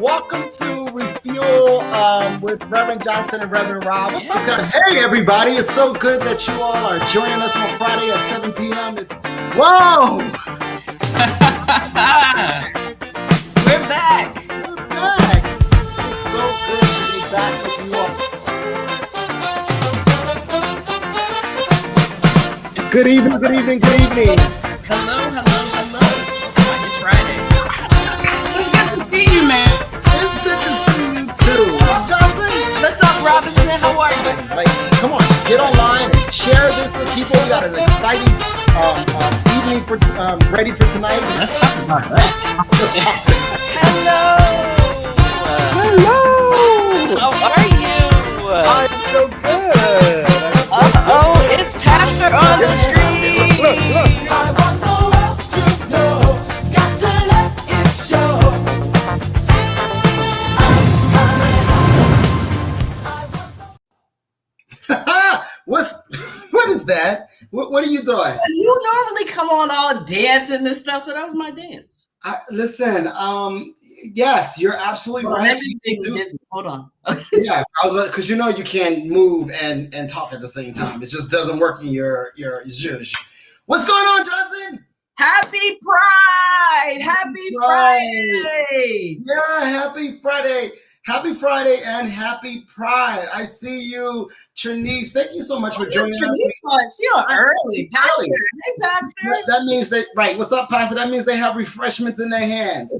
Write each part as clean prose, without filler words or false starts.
welcome to Refuel with Reverend Johnson and Reverend Rob. What's up? Hey, everybody. It's so good that you all are joining us on Friday at 7 p.m. Whoa! We're back. We're back. It's so good to be back with you all. Good evening, good evening, good evening. Hello. It's Friday. It's good to see you, man. It's good to see you too. What's up, Johnson? What's up, Robinson? How are you? Like, come on, get online and share this with people. We got an exciting evening for ready for tonight. Let's talk about that. Hello. How are you? I'm so good. It's Pastor on the screen. Look. I want the world to know, got to let it show. What is that? What are you doing? You normally come on all dancing and stuff, so that was my dance. Listen, yes, you're absolutely right. Hold on. Yeah, I was because you know you can't move and talk at the same time. It just doesn't work in your zhuzh. What's going on, Johnson? Happy Pride! Happy Friday! Yeah, happy Friday. Happy Friday and happy Pride. I see you, Trinice. Thank you so much for joining us. She on early. Pastor. Hey, Pastor. That means right. What's up, Pastor? That means they have refreshments in their hands.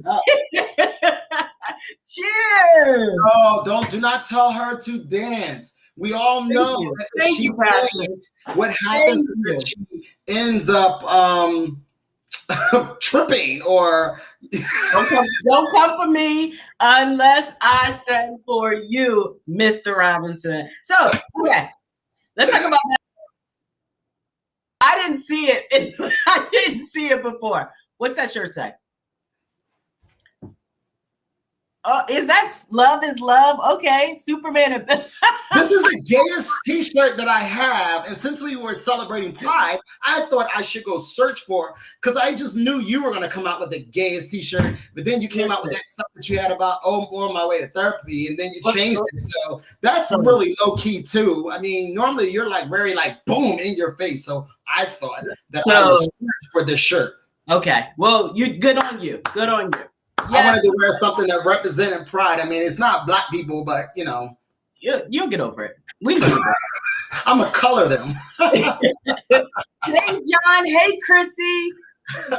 Cheers. Oh, do not tell her to dance. We all know that she dances, what happens if she ends up tripping or don't come for me unless I send for you, Mr. Robinson. So, okay, let's talk about that. I didn't see it. I didn't see it before. What's that shirt say? Oh, is that love is love? Okay, Superman. This is the gayest t-shirt that I have. And since we were celebrating Pride, I thought I should go search for, because I just knew you were going to come out with the gayest t-shirt. But then you came out with that stuff that you had about, on my way to therapy. And then you changed it. So that's really low key too. I mean, normally you're like very like boom in your face. So I thought that I would search for this shirt. Okay. Well, you're good on you. Good on you. Yes. I wanted to wear something that represented Pride. I mean, it's not black people, but you know. You'll get over it. We know that. I'm going to color them. Hey, John. Hey, Chrissy.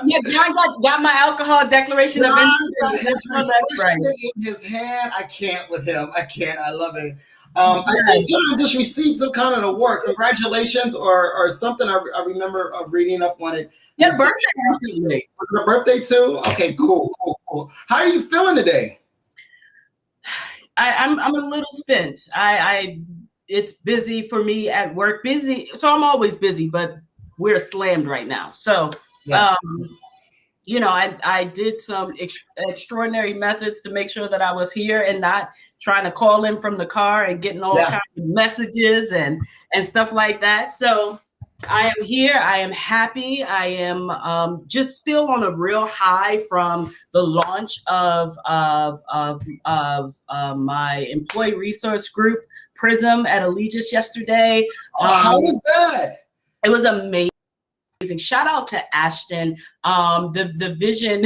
Yeah, John got my alcohol declaration of interest. In his hand. I can't with him. I can't. I love it. I think John just received some kind of award. Congratulations or something. I remember reading up on it. Yeah, birthday. Your birthday too? Okay, cool. How are you feeling today? I'm a little spent. It's busy for me at work. Busy, so I'm always busy, but we're slammed right now. So, I did some extraordinary methods to make sure that I was here and not trying to call in from the car and getting all kinds of messages and stuff like that. So I am here. I am happy. I am just still on a real high from the launch of my employee resource group, Prism, at Allegiance yesterday. How was that? It was amazing. Shout out to Ashton. The vision.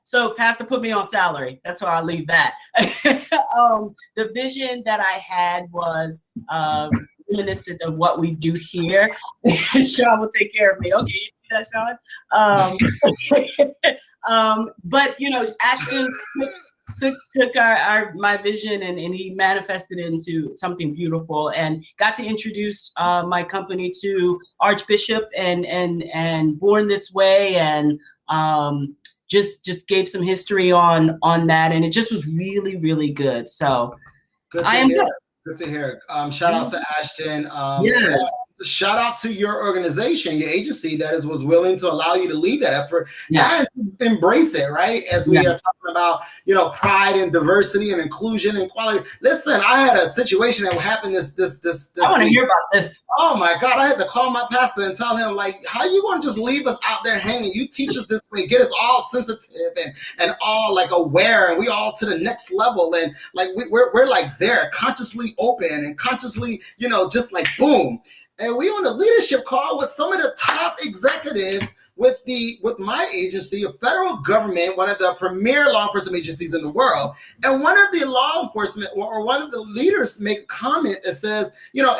So Pastor put me on salary. That's why I leave that. The vision that I had was reminiscent of what we do here. Sean will take care of me. Okay, you see that, Sean? But Ashton took my vision and he manifested it into something beautiful, and got to introduce my company to Archbishop and Born This Way, and just gave some history on that, and it just was really, really good. So good to hear. Shout out to Ashton. shout out to your organization, your agency that was willing to allow you to lead that effort and embrace it, right? As we are talking about, pride and diversity and inclusion and equality. Listen, I had a situation that happened this I want to hear about this. Oh my God, I had to call my pastor and tell him, like, how you going to just leave us out there hanging? You teach us this way, get us all sensitive and all like aware, and we all to the next level. And like, we're like there consciously open and consciously, just like boom. And we on a leadership call with some of the top executives with my agency, a federal government, one of the premier law enforcement agencies in the world. And one of the law enforcement or one of the leaders make a comment that says,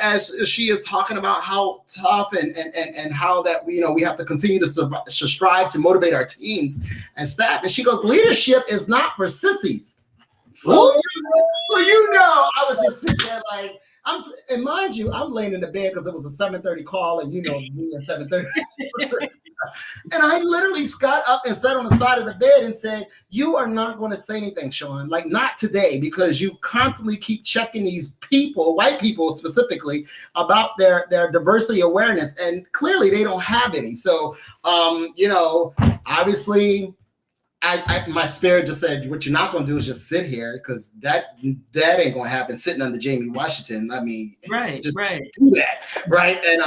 as she is talking about how tough and how that we have to continue to strive to motivate our teams and staff. And she goes, leadership is not for sissies. So I was just sitting there like, and mind you, I'm laying in the bed because it was a 7:30 call, and me at 7:30. And I literally got up and sat on the side of the bed and said, you are not going to say anything, Sean, like not today, because you constantly keep checking these people, white people specifically, about their diversity awareness. And clearly they don't have any. So, obviously, my spirit just said, what you're not going to do is just sit here, because that ain't going to happen sitting under Jamie Washington. I mean, just do that, right? And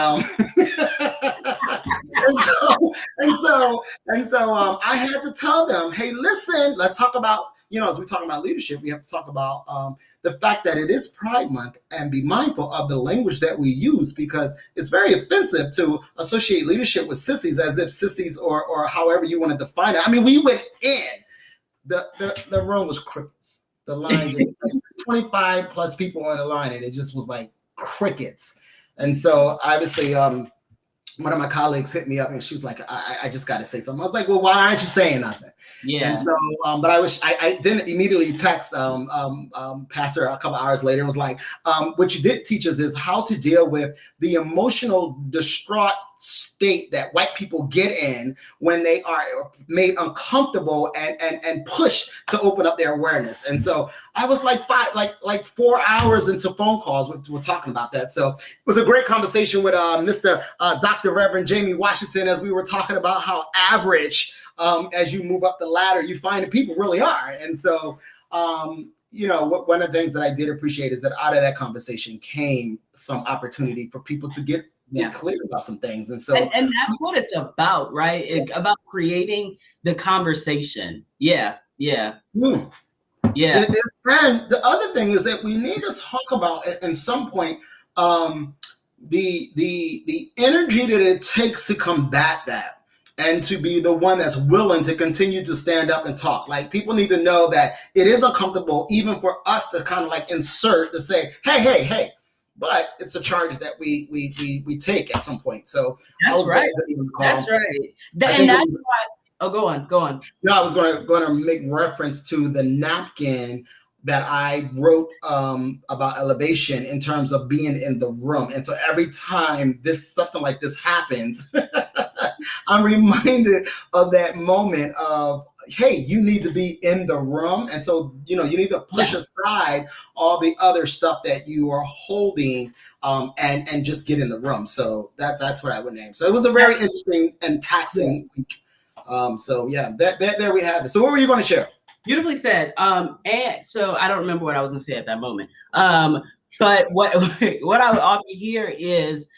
so I had to tell them, hey, listen, let's talk about, as we're talking about leadership, we have to talk about the fact that it is Pride Month, and be mindful of the language that we use, because it's very offensive to associate leadership with sissies, as if sissies or however you want to define it. I mean, we went in, the room was crickets. The line just 25 plus people on the line, and it just was like crickets. And so obviously, one of my colleagues hit me up, and she was like, I just got to say something. I was like, well, why aren't you saying nothing? Yeah. And so, but I didn't immediately text Pastor a couple hours later and was like, what you did teach us is how to deal with the emotional distraught state that white people get in when they are made uncomfortable and pushed to open up their awareness. And so I was like 4 hours into phone calls, we're talking about that. So it was a great conversation with Mr. Dr. Reverend Jamie Washington, as we were talking about how average, as you move up the ladder, you find that people really are. And so, one of the things that I did appreciate is that out of that conversation came some opportunity for people to get clear about some things. And so, and that's what it's about, right? It's about creating the conversation. Yeah. And the other thing is that we need to talk about at some point the energy that it takes to combat that, and to be the one that's willing to continue to stand up and talk. Like, people need to know that it is uncomfortable, even for us to kind of like insert to say, hey, but it's a charge that we take at some point. So that's right. That's right. And that's why. Oh, go on. No, I was going to make reference to the napkin that I wrote about elevation in terms of being in the room. And so every time something like this happens, I'm reminded of that moment of, hey, you need to be in the room. And so, you need to push aside all the other stuff that you are holding and just get in the room. So that's what I would name. So it was a very interesting and taxing week. There we have it. So what were you going to share? Beautifully said. And so I don't remember what I was going to say at that moment. But what I would offer here is,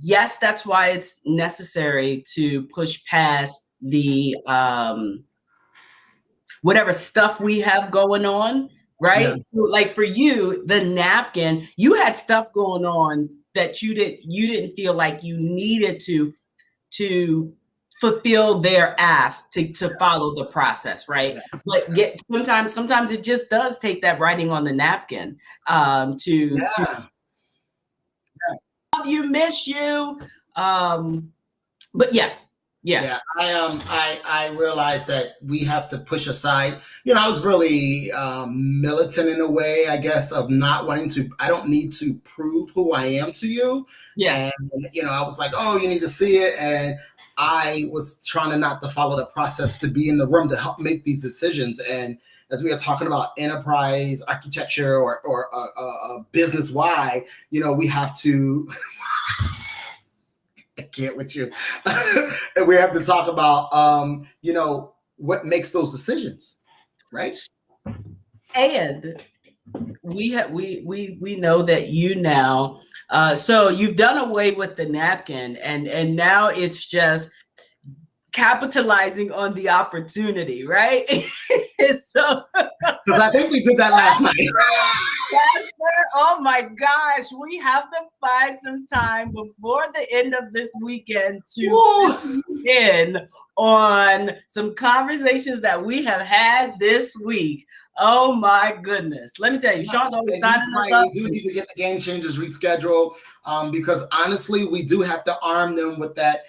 yes, that's why it's necessary to push past the whatever stuff we have going on, right? Yeah. So like for you, the napkin, you had stuff going on that you didn't feel like you needed to fulfill their ask to follow the process, right? But sometimes it just does take that writing on the napkin to you, miss you. But yeah. I realized that we have to push aside. I was really militant in a way, I guess, of not wanting to. I don't need to prove who I am to you. Yeah. And I was like, oh, you need to see it, and I was trying to not to follow the process, to be in the room to help make these decisions. And as we are talking about enterprise architecture or business wide, you know, we have to. I can't with you. And we have to talk about, you know, what makes those decisions, right? And we know that you now, so you've done away with the napkin, and now it's just capitalizing on the opportunity, right? So, because I think we did that last night. yes, sir. Oh my gosh, we have to find some time before the end of this weekend to in on some conversations that we have had this week. Oh my goodness. Let me tell you, Sean's always signing us up. We do need to get the Game Changers rescheduled because honestly, we do have to arm them with that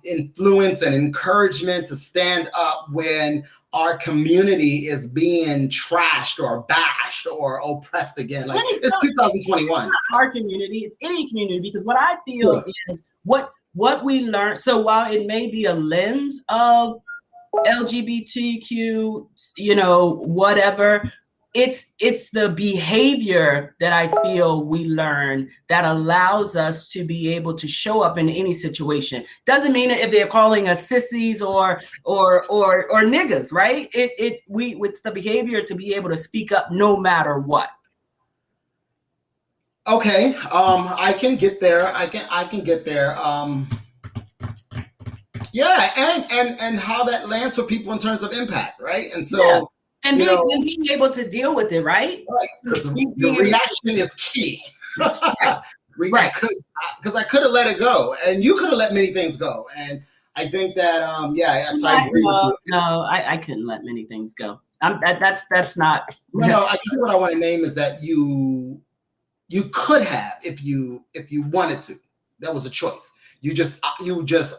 influence and encouragement to stand up when our community is being trashed or bashed or oppressed again. Like it's 2021. Our community, it's any community, because what I feel is what we learned. So while it may be a lens of LGBTQ, you know, whatever, it's the behavior that I feel we learn that allows us to be able to show up in any situation. Doesn't mean if they're calling us sissies or niggas, right? It's the behavior to be able to speak up no matter what. Okay, I can get there. I can get there. Yeah, and how that lands for people in terms of impact, right? And so. Yeah. And being able to deal with it, right? Right, because the reaction is key. Right, because I could have let it go, and you could have let many things go, and I think that I agree with you. No, I couldn't let many things go. That's not. No, I guess what I want to name is that you could have if you wanted to. That was a choice. You just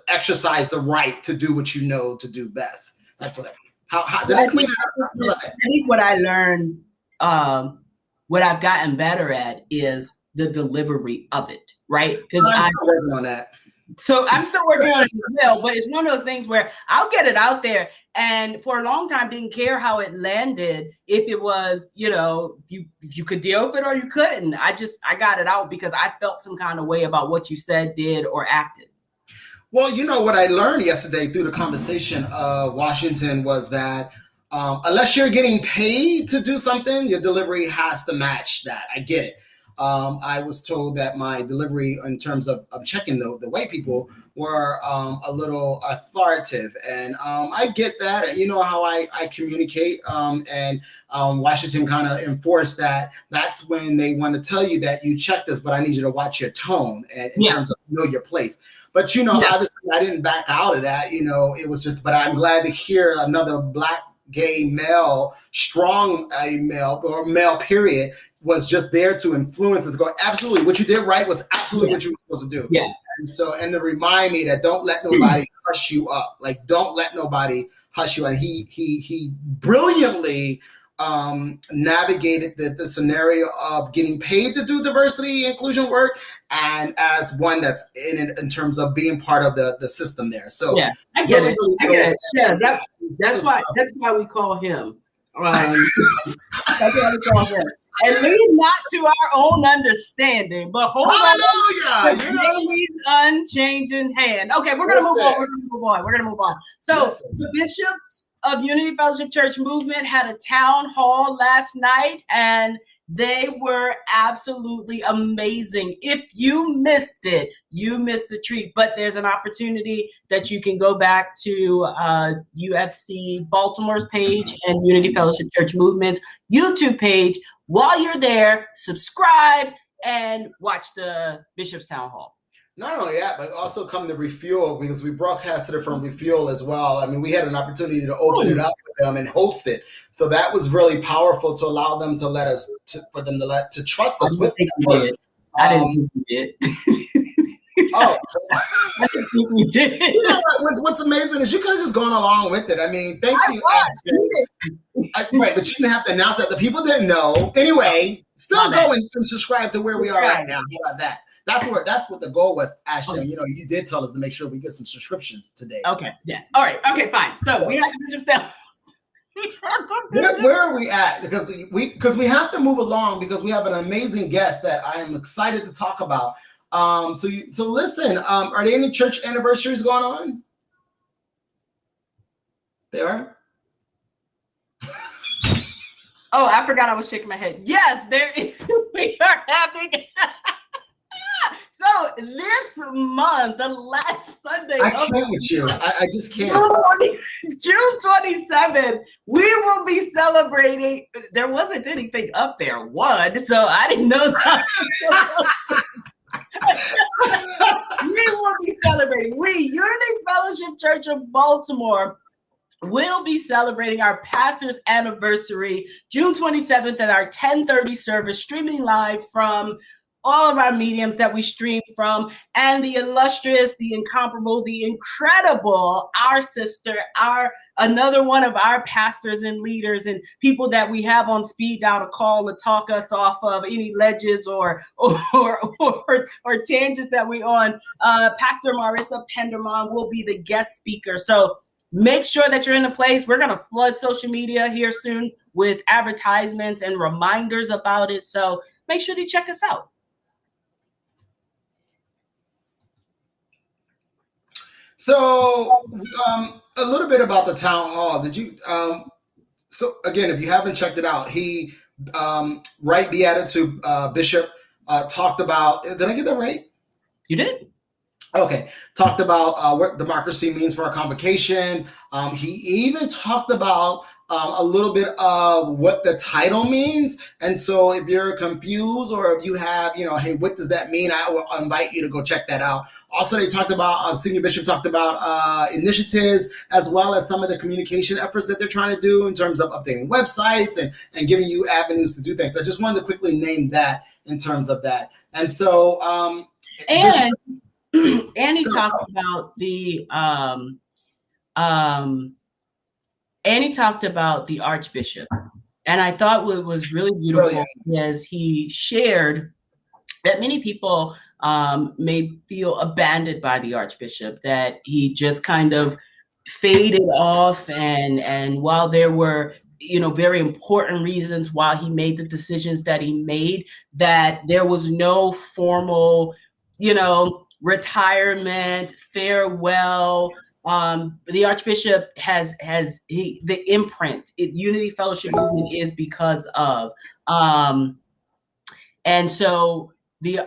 exercise the right to do what you know to do best. That's what I mean. How did I clean it up? I think what I learned, what I've gotten better at is the delivery of it, right? Because I'm still working on that. So I'm still working on it as well, but it's one of those things where I'll get it out there, and for a long time didn't care how it landed. If it was, you know, you could deal with it or you couldn't. I got it out because I felt some kind of way about what you said, did, or acted. Well, you know what I learned yesterday through the conversation of Washington was that unless you're getting paid to do something, your delivery has to match that. I get it. I was told that my delivery in terms of checking the white people were a little authoritative. And I get that. You know how I communicate. And Washington kind of enforced that. That's when they want to tell you that you check this, but I need you to watch your tone and in terms of know your place. But, you know, obviously I didn't back out of that. You know, it was just, but I'm glad to hear another Black gay male, strong male or male period was just there to influence us. Go, absolutely, what you did right was absolutely what you were supposed to do. Yeah. And to remind me that don't let nobody hush you up. Like, don't let nobody hush you. And he brilliantly navigated the scenario of getting paid to do diversity inclusion work and as one that's in terms of being part of the system there. So yeah, I get it. I get it. Yeah, that's why we call him. That's why we call him. And lean not to our own understanding, but hold on to David's unchanging hand. Okay, we're gonna move on. We're gonna move on. So the bishops of Unity Fellowship Church Movement had a town hall last night, and they were absolutely amazing. If you missed it, you missed the treat. But there's an opportunity that you can go back to UFC Baltimore's page and Unity Fellowship Church Movement's YouTube page. While you're there, subscribe and watch the Bishop's Town Hall. Not only that, but also come to Refuel, because we broadcasted it from Refuel as well. I mean, we had an opportunity to open it up with them and host it. So that was really powerful to allow them to let us, to trust us with it. I didn't think you did. Oh, I didn't think you did. You know what's amazing is you could have just gone along with it. I mean, thank you. Right, but you didn't have to announce that. The people didn't know. Anyway, still go and subscribe to where we are right now. How about that? That's what the goal was, Ashley. Okay. You know, you did tell us to make sure we get some subscriptions today. Okay. Yes. All right. Okay. Fine. So we have the Bishop's Town. Where are we at? Because we have to move along because we have an amazing guest that I am excited to talk about. So listen, are there any church anniversaries going on? There are? Oh, I forgot I was shaking my head. Yes, there is. We are having. So this month, the last Sunday, I can't with you. I just can't. June 27th, we will be celebrating. There wasn't anything up there, so I didn't know that. We will be celebrating. We, Unity Fellowship Church of Baltimore, will be celebrating our pastor's anniversary June 27th at our 10:30 service, streaming live from all of our mediums that we stream from, and the illustrious, the incomparable, the incredible, our sister, another one of our pastors and leaders and people that we have on speed dial to call to talk us off of any ledges or tangents that we're on. Pastor Marissa Penderman will be the guest speaker. So make sure that you're in a place. We're going to flood social media here soon with advertisements and reminders about it. So make sure to check us out. So a little bit about the town hall. Did you? So again, if you haven't checked it out, he right beatitude Bishop talked about. Did I get that right? You did. Okay, talked about what democracy means for our convocation. He even talked about a little bit of what the title means. And so if you're confused or if you have, hey, what does that mean? I will invite you to go check that out. Also, they talked about, Senior Bishop talked about initiatives as well as some of the communication efforts that they're trying to do in terms of updating websites and giving you avenues to do things. So I just wanted to quickly name that in terms of that. And so, and he talked about and he talked about the Archbishop. And I thought what was really beautiful is he shared that many people may feel abandoned by the Archbishop, that he just kind of faded off. And while there were, very important reasons why he made the decisions that he made, that there was no formal, retirement, farewell. The Archbishop has the imprint. Unity Fellowship Movement is because of, and so the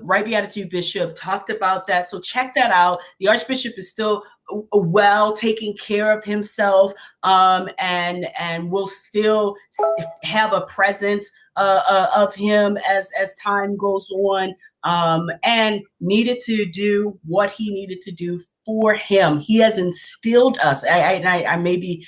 Right Beatitude Bishop talked about that. So check that out. The Archbishop is still well taking care of himself, and will still have a presence of him as time goes on, and needed to do what he needed to do for him. He has instilled us. I may be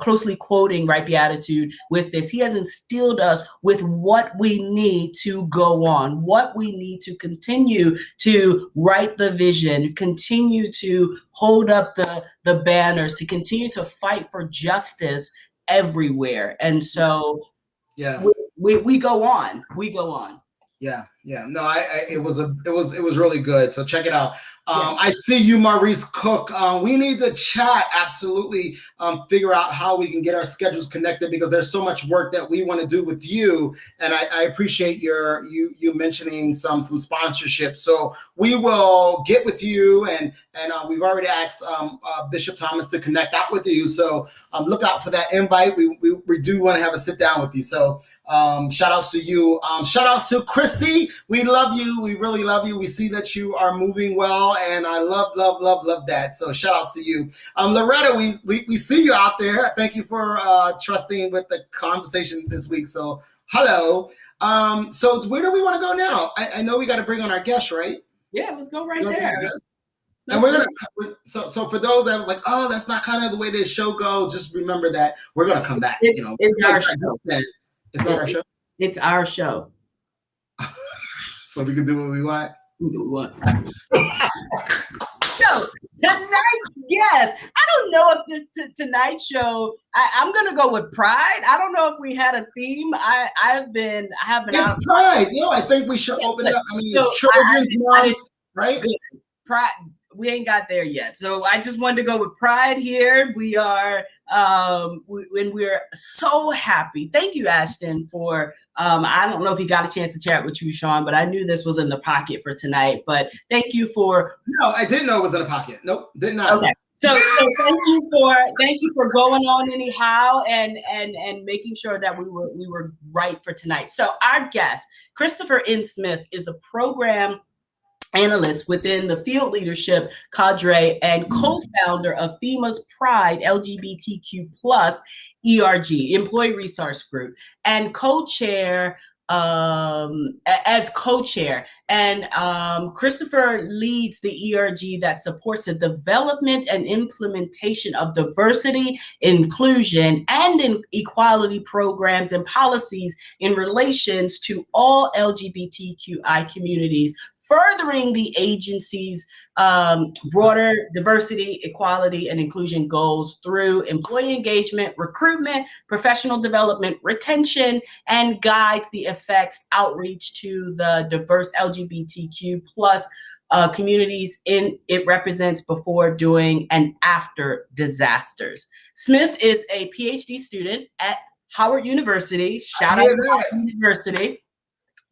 closely quoting Right Beatitude with this. He has instilled us with what we need to go on, what we need to continue to write the vision, continue to hold up the banners, to continue to fight for justice everywhere. And so, yeah, we go on. We go on. Yeah. No, it was really good. So check it out. I see you, Maurice Cook. We need to chat. Absolutely. Figure out how we can get our schedules connected because there's so much work that we want to do with you. And I appreciate you mentioning some sponsorship. So we will get with you and we've already asked Bishop Thomas to connect out with you. So look out for that invite. We do want to have a sit down with you. So shout outs to you. Shout outs to Christy. We love you. We really love you. We see that you are moving well, and I love that. So shout outs to you. Loretta, we see you out there. Thank you for trusting with the conversation this week. So hello. So where do we want to go now? I know we got to bring on our guest, right? Yeah, let's go right there. And we're gonna so for those that was like, oh, that's not kind of the way this show goes. Just remember that we're gonna come back. It's our show. It's not our show. It's our show. So we can do what we want. We do what? So tonight, yes. I don't know if this tonight show. I'm gonna go with Pride. I don't know if we had a theme. I haven't. It's Pride. I think we should open it up. I mean, it's Children's Month, right? Pride. We ain't got there yet. So I just wanted to go with Pride here. We are when we're so happy. Thank you, Ashton, for I don't know if he got a chance to chat with you, Sean, but I knew this was in the pocket for tonight. But thank you for. No, I didn't know it was in the pocket. Nope, did not. Okay. So thank you for going on anyhow and making sure that we were right for tonight. So our guest, Christopher N. Smith, is a program analyst within the field leadership cadre and co-founder of FEMA's Pride LGBTQ+ ERG, Employee Resource Group, and co-chair as co-chair. And Christopher leads the ERG that supports the development and implementation of diversity, inclusion, and equality programs and policies in relations to all LGBTQI communities, furthering the agency's broader diversity, equality, and inclusion goals through employee engagement, recruitment, professional development, retention, and guides the effects outreach to the diverse LGBTQ+ communities it represents before, during, and after disasters. Smith is a PhD student at Howard University. Shout out to Howard University.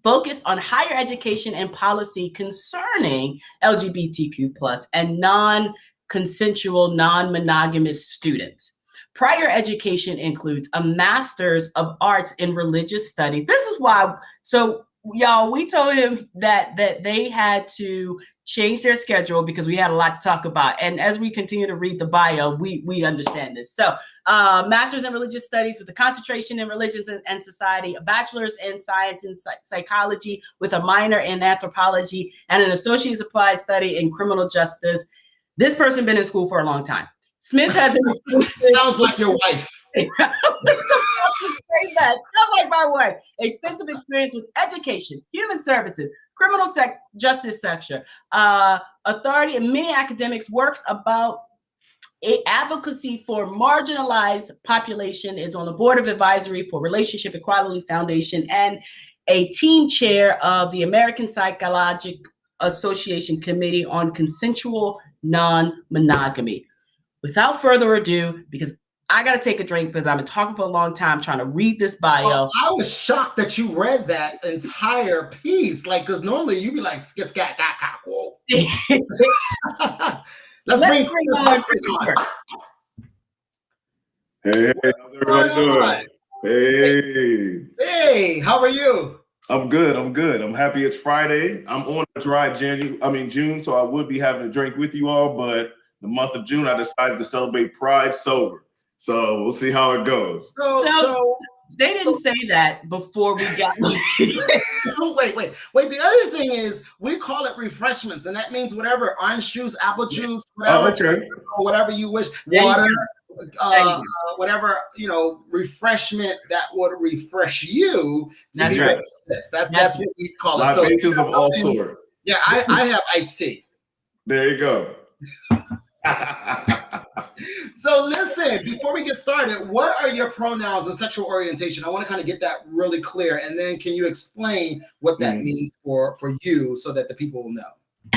Focused on higher education and policy concerning LGBTQ+ and non-consensual, non-monogamous students. Prior education includes a Master's of Arts in Religious Studies. This is why, so y'all, we told him that they had to change their schedule because we had a lot to talk about. And as we continue to read the bio, we understand this. So Master's in Religious Studies with a concentration in Religions and Society, a Bachelor's in Science and Psychology with a minor in Anthropology, and an Associate's Applied Study in Criminal Justice. This person been in school for a long time. Smith has an sounds like your wife. Sounds like my wife. Extensive experience with education, human services, criminal justice sector, authority, and many academics. Works about advocacy for marginalized population. Is on the board of advisory for Relationship Equality Foundation and a team chair of the American Psychological Association Committee on Consensual Non-Monogamy. Without further ado, because I got to take a drink because I've been talking for a long time trying to read this bio. Well, I was shocked that you read that entire piece. Like, because normally you'd be like, whoa. Let's bring on Christopher. Hey, how's everybody doing? Hey, how are you? I'm good. I'm happy it's Friday. I'm on a dry June, so I would be having a drink with you all, but the month of June, I decided to celebrate Pride sober. So we'll see how it goes. So they didn't say that before we got. Wait. The other thing is we call it refreshments, and that means whatever orange juice, apple juice, whatever, whatever you wish, water, whatever refreshment that would refresh you. That's right. That's what we call it. Libations of all sorts. Yeah, I have iced tea. There you go. So listen, before we get started, what are your pronouns and sexual orientation? I want to kind of get that really clear, and then can you explain what that means for you so that the people will know?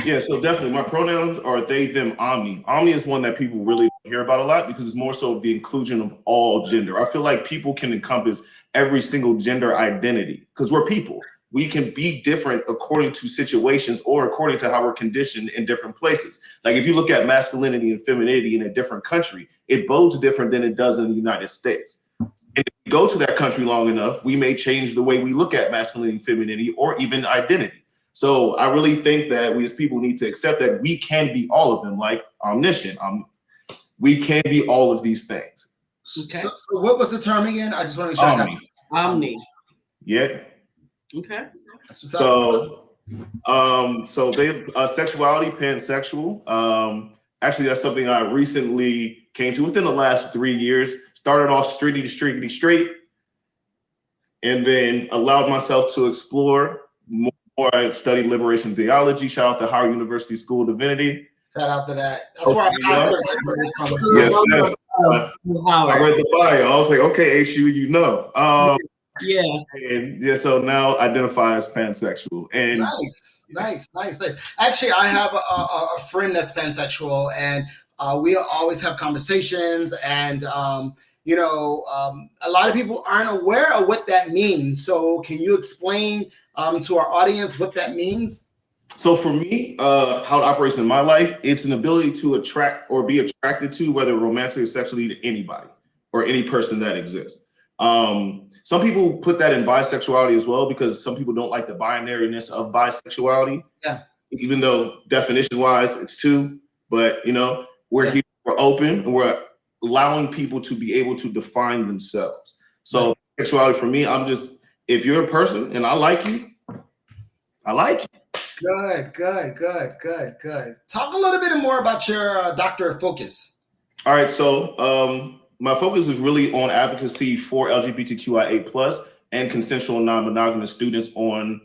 Yeah, so definitely my pronouns are they, them, omni. Omni is one that people really don't hear about a lot because it's more so of the inclusion of all gender. I feel like people can encompass every single gender identity because we're people. We can be different according to situations or according to how we're conditioned in different places. Like if you look at masculinity and femininity in a different country, it bodes different than it does in the United States. And if we go to that country long enough, we may change the way we look at masculinity, femininity, or even identity. So I really think that we as people need to accept that we can be all of them, like omniscient. We can be all of these things. Okay. So what was the term again? I just want to make sure I got it. Omni. Yeah. Okay. So they sexuality, pansexual. Actually, that's something I recently came to within the last 3 years. Started off straight, and then allowed myself to explore more. I studied liberation theology. Shout out to Howard University School of Divinity. Shout out to that. That's where I mastered. Yes. I read the bio. I was like, okay, HU, you know. So now identify as pansexual. And nice. Actually, I have a friend that's pansexual, and we always have conversations, and you know, a lot of people aren't aware of what that means. So can you explain to our audience what that means? So for me, how it operates in my life, it's an ability to attract or be attracted to, whether romantically or sexually, to anybody or any person that exists. Some people put that in bisexuality as well, because some people don't like the binariness of bisexuality. Yeah. Even though definition wise it's two, but you know, we're here, we're open, and we're allowing people to be able to define themselves. So sexuality for me, I'm just, if you're a person and I like you, I like you. Good. Talk a little bit more about your doctor focus. All right, so my focus is really on advocacy for LGBTQIA plus and consensual non-monogamous students on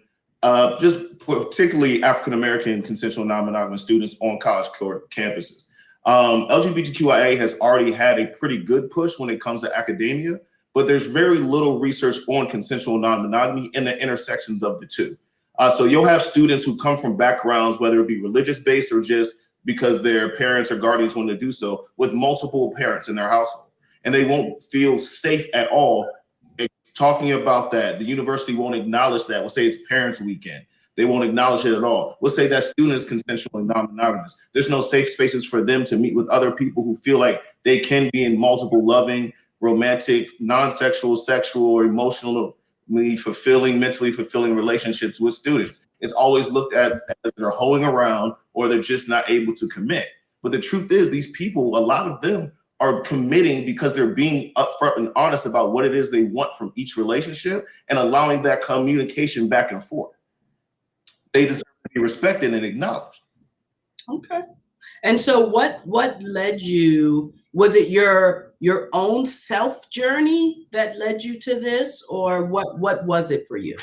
just particularly African-American consensual non-monogamous students on college campuses. LGBTQIA has already had a pretty good push when it comes to academia, but there's very little research on consensual non-monogamy and the intersections of the two. So you'll have students who come from backgrounds, whether it be religious-based or just because their parents or guardians want to do so, with multiple parents in their household. And they won't feel safe at all talking about that. The university won't acknowledge that. We'll say it's Parents Weekend. They won't acknowledge it at all. We'll say that student is consensually non-monogamous. There's no safe spaces for them to meet with other people who feel like they can be in multiple loving, romantic, non-sexual, sexual, or emotionally fulfilling, mentally fulfilling relationships with students. It's always looked at as they're hoeing around or they're just not able to commit. But the truth is, these people, a lot of them are committing because they're being upfront and honest about what it is they want from each relationship and allowing that communication back and forth. They deserve to be respected and acknowledged. Okay. And so what led you, was it your own self journey that led you to this, or what was it for you?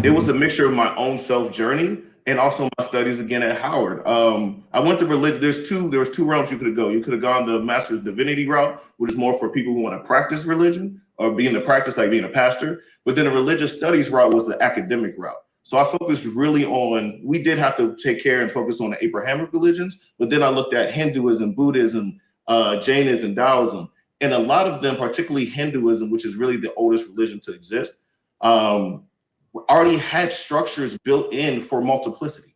It was a mixture of my own self journey and also my studies again at Howard. I went to religion. There was two realms you could go. You could have gone the master's divinity route, which is more for people who want to practice religion or be in the practice, like being a pastor. But then the religious studies route was the academic route. So I focused really on, we did have to take care and focus on the Abrahamic religions, but then I looked at Hinduism, Buddhism, Jainism, Taoism, and a lot of them, particularly Hinduism, which is really the oldest religion to exist, already had structures built in for multiplicity.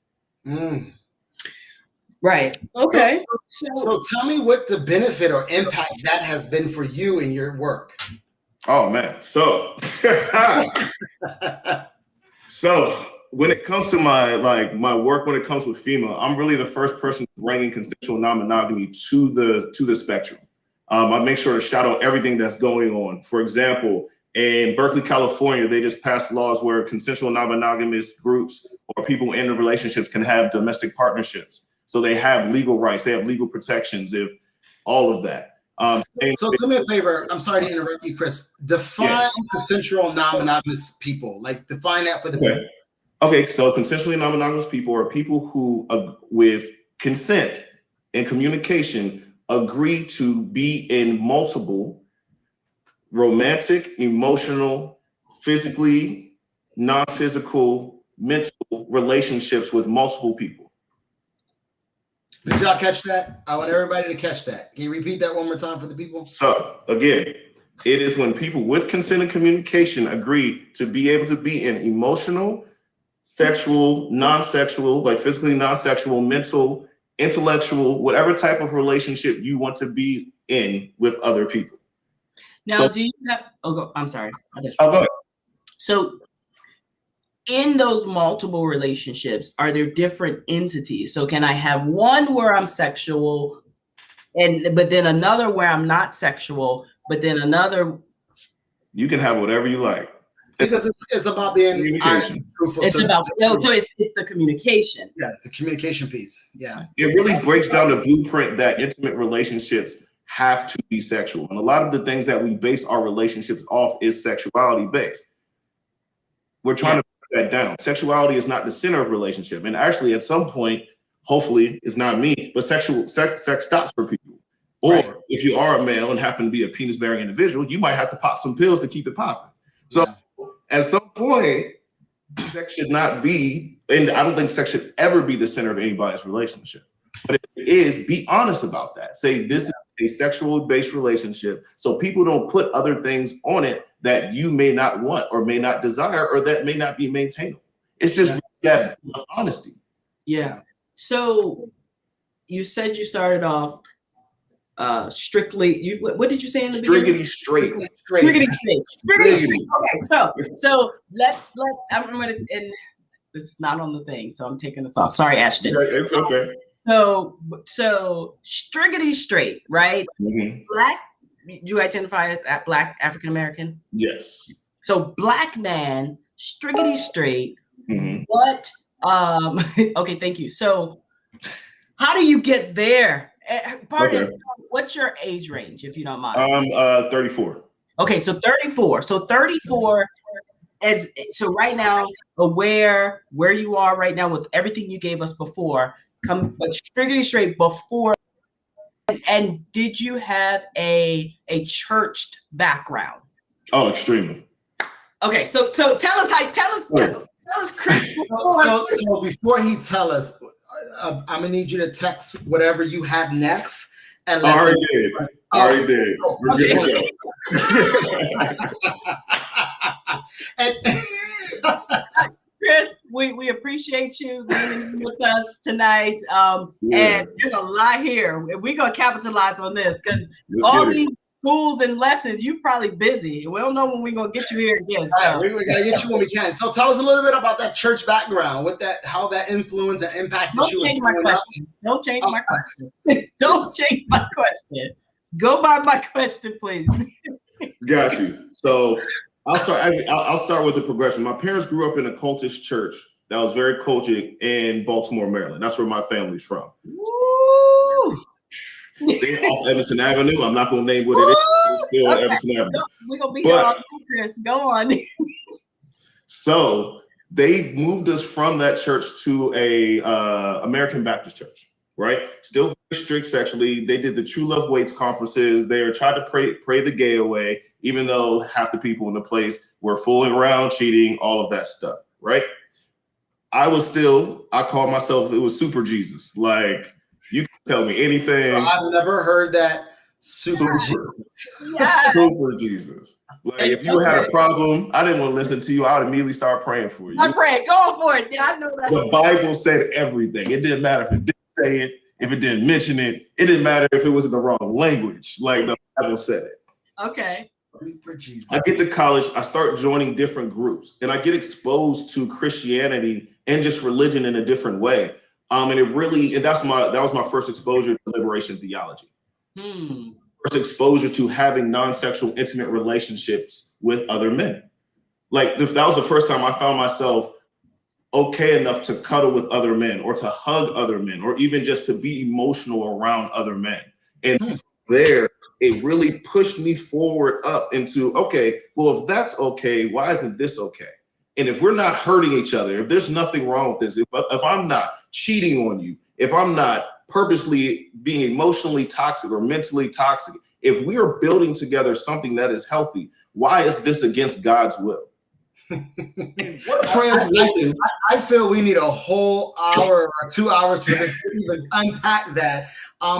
Right. Okay. So tell me what the benefit or impact that has been for you in your work. Oh man, so so when it comes to my work, when it comes with FEMA, I'm really the first person bringing consensual non-monogamy to the spectrum. I make sure to shout out everything that's going on. For example, in Berkeley, California, they just passed laws where consensual non-monogamous groups or people in relationships can have domestic partnerships. So they have legal rights, they have legal protections, if all of that. So do me a favor. I'm sorry to interrupt you, Chris. Define consensual non-monogamous people. Like define that for the people. Okay, so consensually non-monogamous people are people who, with consent and communication, agree to be in multiple romantic, emotional, physically, non-physical, mental relationships with multiple people. Did y'all catch that? I want everybody to catch that. Can you repeat that one more time for the people? So again, it is when people with consent and communication agree to be able to be in emotional, sexual, non-sexual, like physically non-sexual, mental, intellectual, whatever type of relationship you want to be in with other people. Now, do you have, I'm sorry. Go ahead. So in those multiple relationships, are there different entities? So can I have one where I'm sexual but then another where I'm not sexual, but then another? You can have whatever you like. Because it's about being honest and truthful. It's the communication. Yeah, the communication piece. Yeah. It really breaks down the blueprint that intimate relationships have to be sexual. And a lot of the things that we base our relationships off is sexuality based. We're trying to break that down. Sexuality is not the center of relationship. And actually at some point, hopefully it's not me, but sex stops for people. Or if you are a male and happen to be a penis bearing individual, you might have to pop some pills to keep it popping. So at some point, sex should not be, and I don't think sex should ever be the center of anybody's relationship. But if it is, be honest about that. Say this is a sexual-based relationship, so people don't put other things on it that you may not want or may not desire or that may not be maintainable. It's just that honesty. Yeah. So you said you started off strictly. What did you say in the beginning? Striggity straight. Striggity straight. Striggity straight. Okay, so let's. I'm gonna. And this is not on the thing, so I'm taking this off. Sorry, Ashton. It's okay. So striggity straight, right? Mm-hmm. Black. You identify as Black African American? Yes. So Black man, striggity straight. Mm-hmm. What? Okay, thank you. So, how do you get there? Pardon. Okay. What's your age range, if you don't mind? 34. Okay, so 34. So 34. So right now, aware where you are right now with everything you gave us before. Come striggity straight before. And did you have a churched background? Oh, extremely. Okay, so tell us Chris. So before he tell us, I'm gonna need you to text whatever you have next. And I already did. We're good to go. Chris, we appreciate you being with us tonight. And there's a lot here. We're gonna capitalize on this because all these schools and lessons, you're probably busy. We don't know when we're gonna get you here again. So. Right, we gotta get you when we can. So tell us a little bit about that church background, how that influenced and impacted Don't you. Change my question. Don't change my question. Don't change my question. Go by my question, please. Got you. So I'll start with the progression. My parents grew up in a cultist church that was very cultic in Baltimore, Maryland. That's where my family's from. Woo! They're off Evanston Avenue. I'm not going to name what it is. It's still Okay. Evanston Avenue. We're going to be here all day, Chris. Go on. So they moved us from that church to a American Baptist church, right? Still very strict sexually. They did the True Love Waits conferences. They tried to pray the gay away, even though half the people in the place were fooling around, cheating, all of that stuff, right? I called myself, it was Super Jesus. Like, you can tell me anything. I've never heard that. Super Jesus. Like, if you had a problem, I didn't want to listen to you. I would immediately start praying for you. I'm praying. Go for it. Yeah, I know that. The Bible said everything. It didn't matter if it didn't say it, if it didn't mention it. It didn't matter if it was in the wrong language. Like, the Bible said it. Okay. I get to college, I start joining different groups, and I get exposed to Christianity and just religion in a different way. And that was my first exposure to liberation theology. First exposure to having non-sexual intimate relationships with other men. Like, that was the first time I found myself okay enough to cuddle with other men or to hug other men or even just to be emotional around other men. And there, it really pushed me forward up into, okay, well, if that's okay, why isn't this okay? And if we're not hurting each other, if there's nothing wrong with this, if I'm not cheating on you, if I'm not purposely being emotionally toxic or mentally toxic, if we are building together something that is healthy, why is this against God's will? What translation? I feel we need a whole hour or 2 hours for this to even unpack that.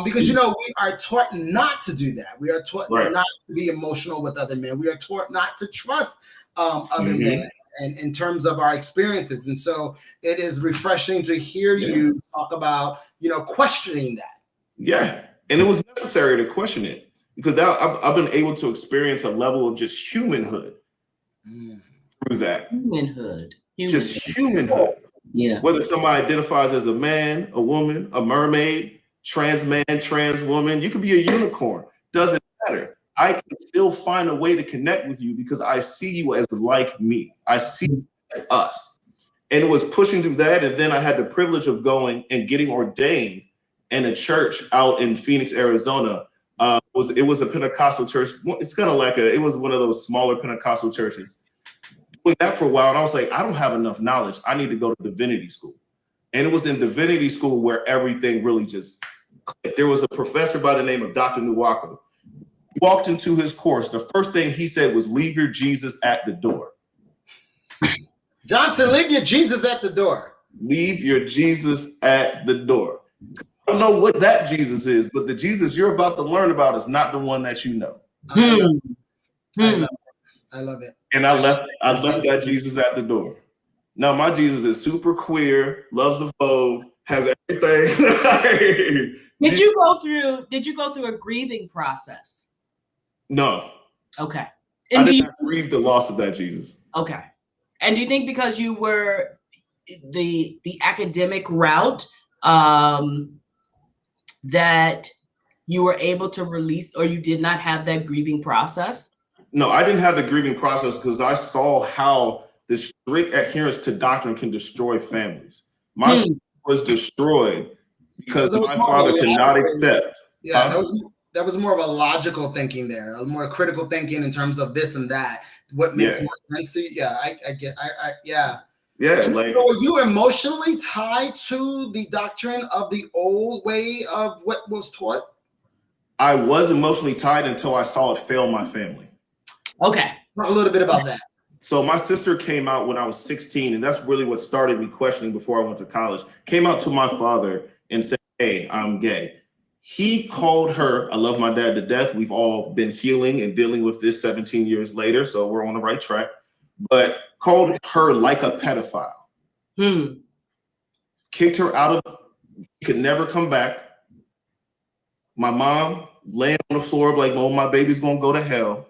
Because, we are taught not to do that. We are taught not to be emotional with other men. We are taught not to trust other men and in terms of our experiences. And so it is refreshing to hear you talk about, questioning that. Yeah. And it was necessary to question it because now I've been able to experience a level of just humanhood through that. Humanhood. Just humanhood. Yeah. Whether somebody identifies as a man, a woman, a mermaid, trans man, trans woman, you could be a unicorn. Doesn't matter. I can still find a way to connect with you because I see you as like me. I see you as us. And it was pushing through that. And then I had the privilege of going and getting ordained in a church out in Phoenix, Arizona. It was a Pentecostal church. It's kind of like it was one of those smaller Pentecostal churches. Doing that for a while, and I was like, I don't have enough knowledge. I need to go to divinity school. And it was in divinity school where everything really just clicked. There was a professor by the name of Dr. Nwako. He walked into his course. The first thing he said was, leave your Jesus at the door. Johnson, leave your Jesus at the door. Leave your Jesus at the door. don't know what that Jesus is, but the Jesus you're about to learn about is not the one that you know. I love it. I love it. And I left that Jesus at the door. Now my Jesus is super queer, loves the Vogue, has everything. Did you go through a grieving process? No. Okay. I And did not grieve the loss of that Jesus. Okay. And do you think because you were the academic route, that you were able to release, or you did not have that grieving process? No, I didn't have the grieving process because I saw how the strict adherence to doctrine can destroy families. My family was destroyed because my father could not accept. Yeah, that was more of a logical thinking there, a more critical thinking in terms of this and that. What makes more sense to you? Yeah, I get. Yeah. Yeah, like, so were you emotionally tied to the doctrine of the old way of what was taught? I was emotionally tied until I saw it fail my family. Okay. Talk a little bit about that. So my sister came out when I was 16, and that's really what started me questioning before I went to college. Came out to my father and said, "Hey, I'm gay." He called her, I love my dad to death. We've all been healing and dealing with this 17 years later, so we're on the right track. But called her like a pedophile. Kicked her out of, she could never come back. My mom laying on the floor like, "Oh, my baby's gonna go to hell."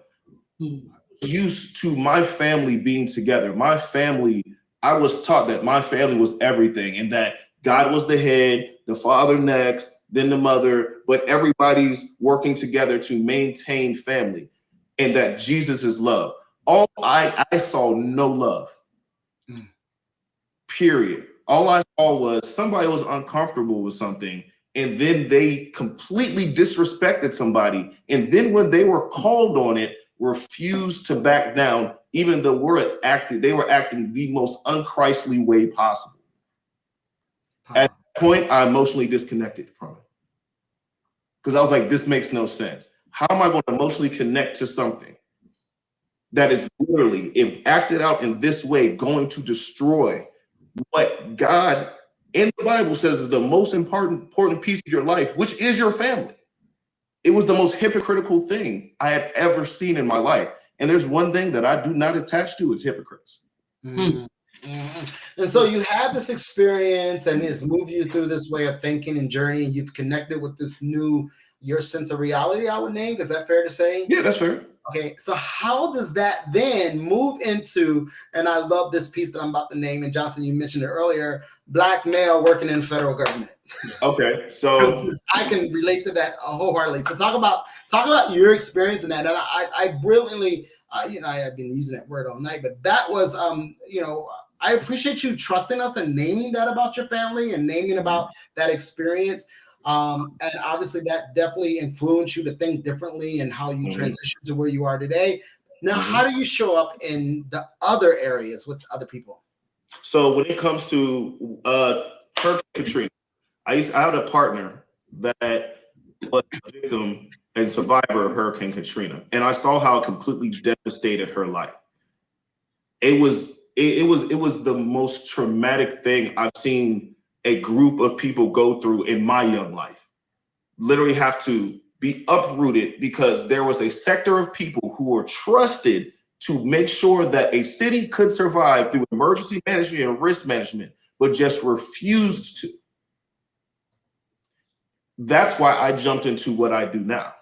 Used to my family being together. My family, I was taught that my family was everything and that God was the head, the father next, then the mother, but everybody's working together to maintain family, and that Jesus is love. All I saw no love. Period. All I saw was somebody was uncomfortable with something, and then they completely disrespected somebody. And then when they were called on it, refused to back down, even though they were acting the most unchristly way possible. At that point, I emotionally disconnected from it. Because I was like, this makes no sense. How am I going to emotionally connect to something that is literally, if acted out in this way, going to destroy what God in the Bible says is the most important piece of your life, which is your family? It was the most hypocritical thing I had ever seen in my life. And there's one thing that I do not attach to is hypocrites. And so you have this experience and it's moved you through this way of thinking and journey, and you've connected with this new, your sense of reality, I would name. Is that fair to say? Yeah, that's fair. Okay, so how does that then move into, and I love this piece that I'm about to name, and Johnson, you mentioned it earlier, Black male working in federal government. Okay, so I can relate to that wholeheartedly. So talk about your experience in that. And I brilliantly, I've been using that word all night, but that was, I appreciate you trusting us and naming that about your family and naming about that experience. And obviously that definitely influenced you to think differently and how you transition to where you are today. Now, how do you show up in the other areas with other people? So when it comes to Hurricane Katrina, I had a partner that was a victim and survivor of Hurricane Katrina, and I saw how it completely devastated her life. It was the most traumatic thing I've seen a group of people go through in my young life. Literally have to be uprooted because there was a sector of people who were trusted to make sure that a city could survive through emergency management and risk management, but just refused to. That's why I jumped into what I do now.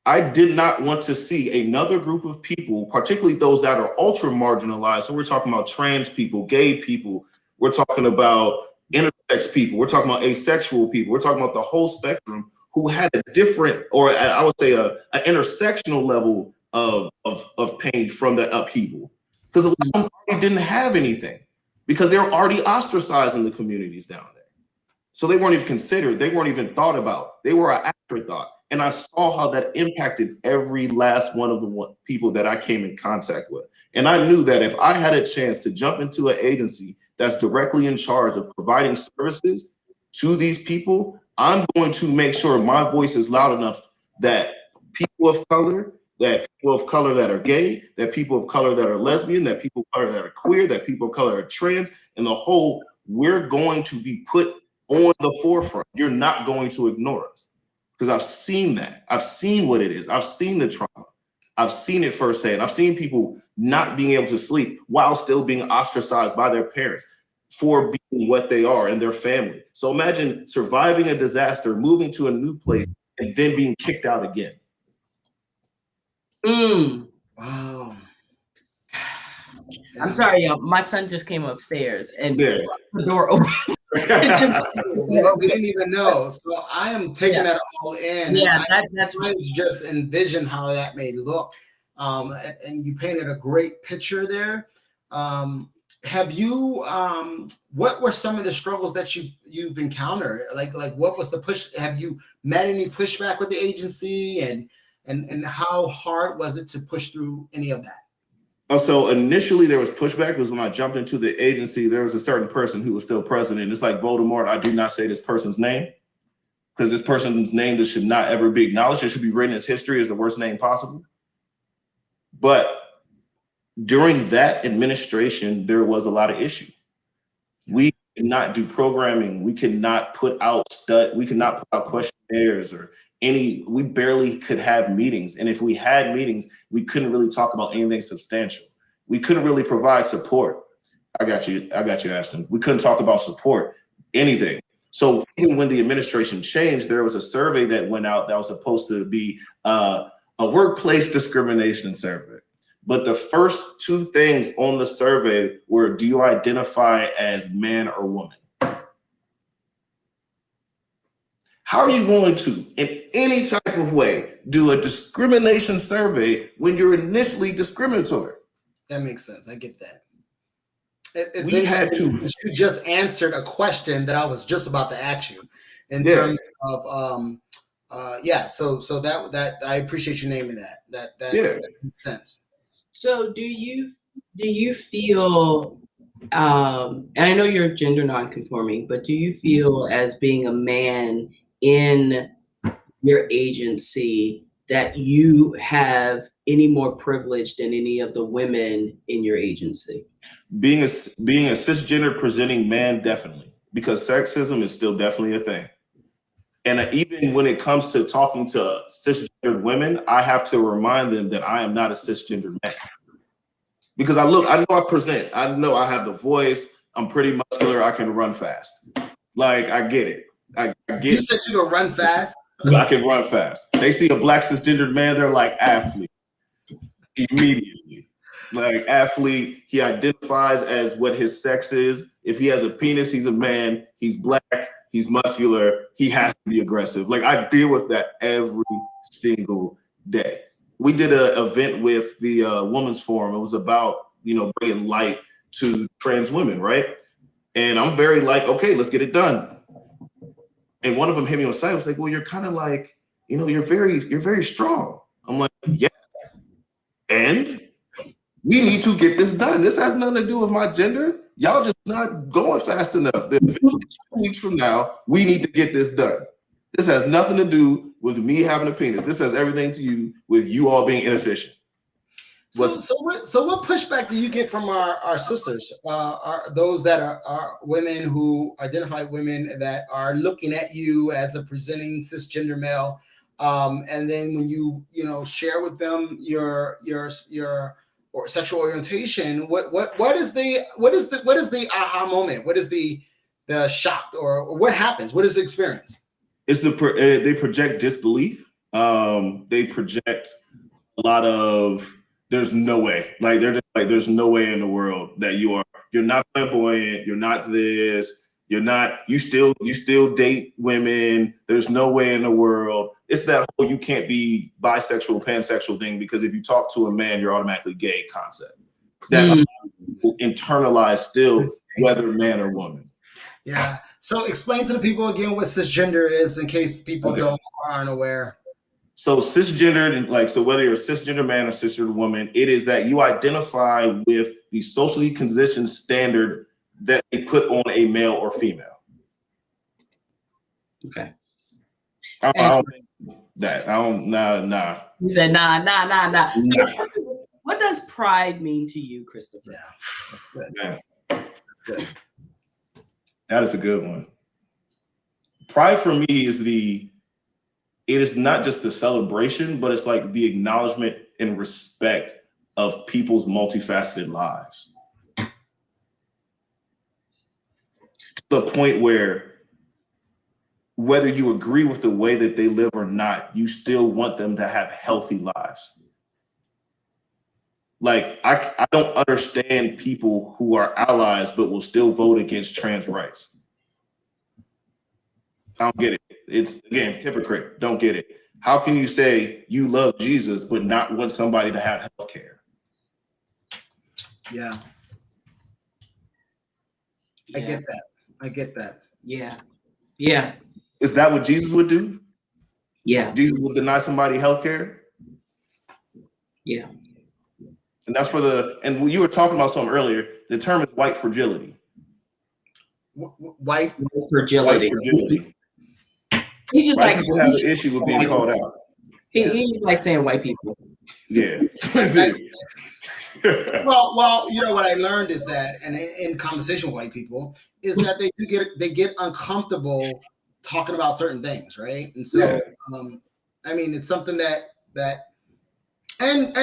I did not want to see another group of people, particularly those that are ultra marginalized. So we're talking about trans people, gay people, we're talking about intersex people, we're talking about asexual people, we're talking about the whole spectrum who had a different, or I would say an intersectional level of pain from that upheaval. Because a lot of them already didn't have anything because they were already ostracized in the communities down there. So they weren't even considered, they weren't even thought about. They were an afterthought. And I saw how that impacted every last one of the people that I came in contact with. And I knew that if I had a chance to jump into an agency that's directly in charge of providing services to these people, I'm going to make sure my voice is loud enough that people of color that are gay, that people of color that are lesbian, that people of color that are queer, that people of color are trans, and the whole, we're going to be put on the forefront. You're not going to ignore us because I've seen that. I've seen what it is. I've seen the trauma. I've seen it firsthand. I've seen people not being able to sleep while still being ostracized by their parents for being what they are and their family. So imagine surviving a disaster, moving to a new place, and then being kicked out again. Wow. I'm sorry, y'all. My son just came upstairs and Yeah. the door open. Well, we didn't even know. So I am taking that all in. Yeah, and that's I just envision how that may look. And you painted a great picture there. Have you what were some of the struggles that you've encountered? Like what was the push? Have you met any pushback with the agency, and how hard was it to push through any of that? Oh, so initially there was pushback because when I jumped into the agency, there was a certain person who was still president. It's like Voldemort. I do not say this person's name because this person's name should not ever be acknowledged. It should be written as history as the worst name possible. But during that administration, there was a lot of issue. We could not do programming. We could not put out questionnaires or we barely could have meetings. And if we had meetings, we couldn't really talk about anything substantial. We couldn't really provide support. I got you, Ashton. We couldn't talk about support, anything. So even when the administration changed, there was a survey that went out that was supposed to be a workplace discrimination survey. But the first two things on the survey were, do you identify as man or woman? How are you going to, in any type of way, do a discrimination survey when you're initially discriminatory? That makes sense. I get that. We had to. You just answered a question that I was just about to ask you in terms of So that I appreciate you naming that. That makes sense. So do you feel, and I know you're gender nonconforming, but do you feel as being a man in your agency that you have any more privilege than any of the women in your agency? Being a cisgender presenting man, definitely, because sexism is still definitely a thing. And even when it comes to talking to cisgendered women, I have to remind them that I am not a cisgendered man. Because I know I present, I know I have the voice, I'm pretty muscular, I can run fast. Like, I get it. I get You said you can run fast? I can run fast. They see a black cisgendered man, they're like, athlete. Immediately. Like, athlete, he identifies as what his sex is. If he has a penis, he's a man. He's black, he's muscular, he has to be aggressive. Like, I deal with that every single day. We did an event with the Women's Forum. It was about, bringing light to trans women, right? And I'm very like, okay, let's get it done. And one of them hit me on the side. I was like, well, you're kind of like, you're very strong. I'm like, yeah. And we need to get this done. This has nothing to do with my gender. Y'all just not going fast enough. 2 weeks from now, we need to get this done. This has nothing to do with me having a penis. This has everything to do with you all being inefficient. So what pushback do you get from our sisters, those that are women who identify women that are looking at you as a presenting cisgender male, and then when you share with them your or sexual orientation, what is the aha moment? What is the shock or what happens? What is the experience? It's they project disbelief. They project a lot of there's no way. Like they're just like there's no way in the world that you're not flamboyant. You're not this. You're not. You still date women. There's no way in the world. It's that whole you can't be bisexual, pansexual thing because if you talk to a man, you're automatically gay concept. That people internalize still, whether man or woman. Yeah. So explain to the people again what cisgender is in case people aren't aware. So cisgendered, so whether you're a cisgender man or cisgender woman, it is that you identify with the socially conditioned standard that they put on a male or female. Okay. I don't that. I don't, nah. You said nah. What does pride mean to you, Christopher? Yeah. Man. Good. That is a good one. Pride for me is it is not just the celebration, but it's like the acknowledgement and respect of people's multifaceted lives. To the point where whether you agree with the way that they live or not, you still want them to have healthy lives. Like, I don't understand people who are allies but will still vote against trans rights. I don't get it. It's, again, hypocrite. Don't get it. How can you say you love Jesus but not want somebody to have health care? Yeah. I get that. I get that. Yeah. Yeah. Is that what Jesus would do? Yeah. Jesus would deny somebody health care? Yeah. And that's and you were talking about something earlier. The term is white fragility. White fragility. White fragility. He's just White like, people have an issue with being called out. He's like saying white people. Yeah. Well, you know what I learned is that, and in conversation with white people, is that they get uncomfortable talking about certain things, right? And so, I mean, it's something that and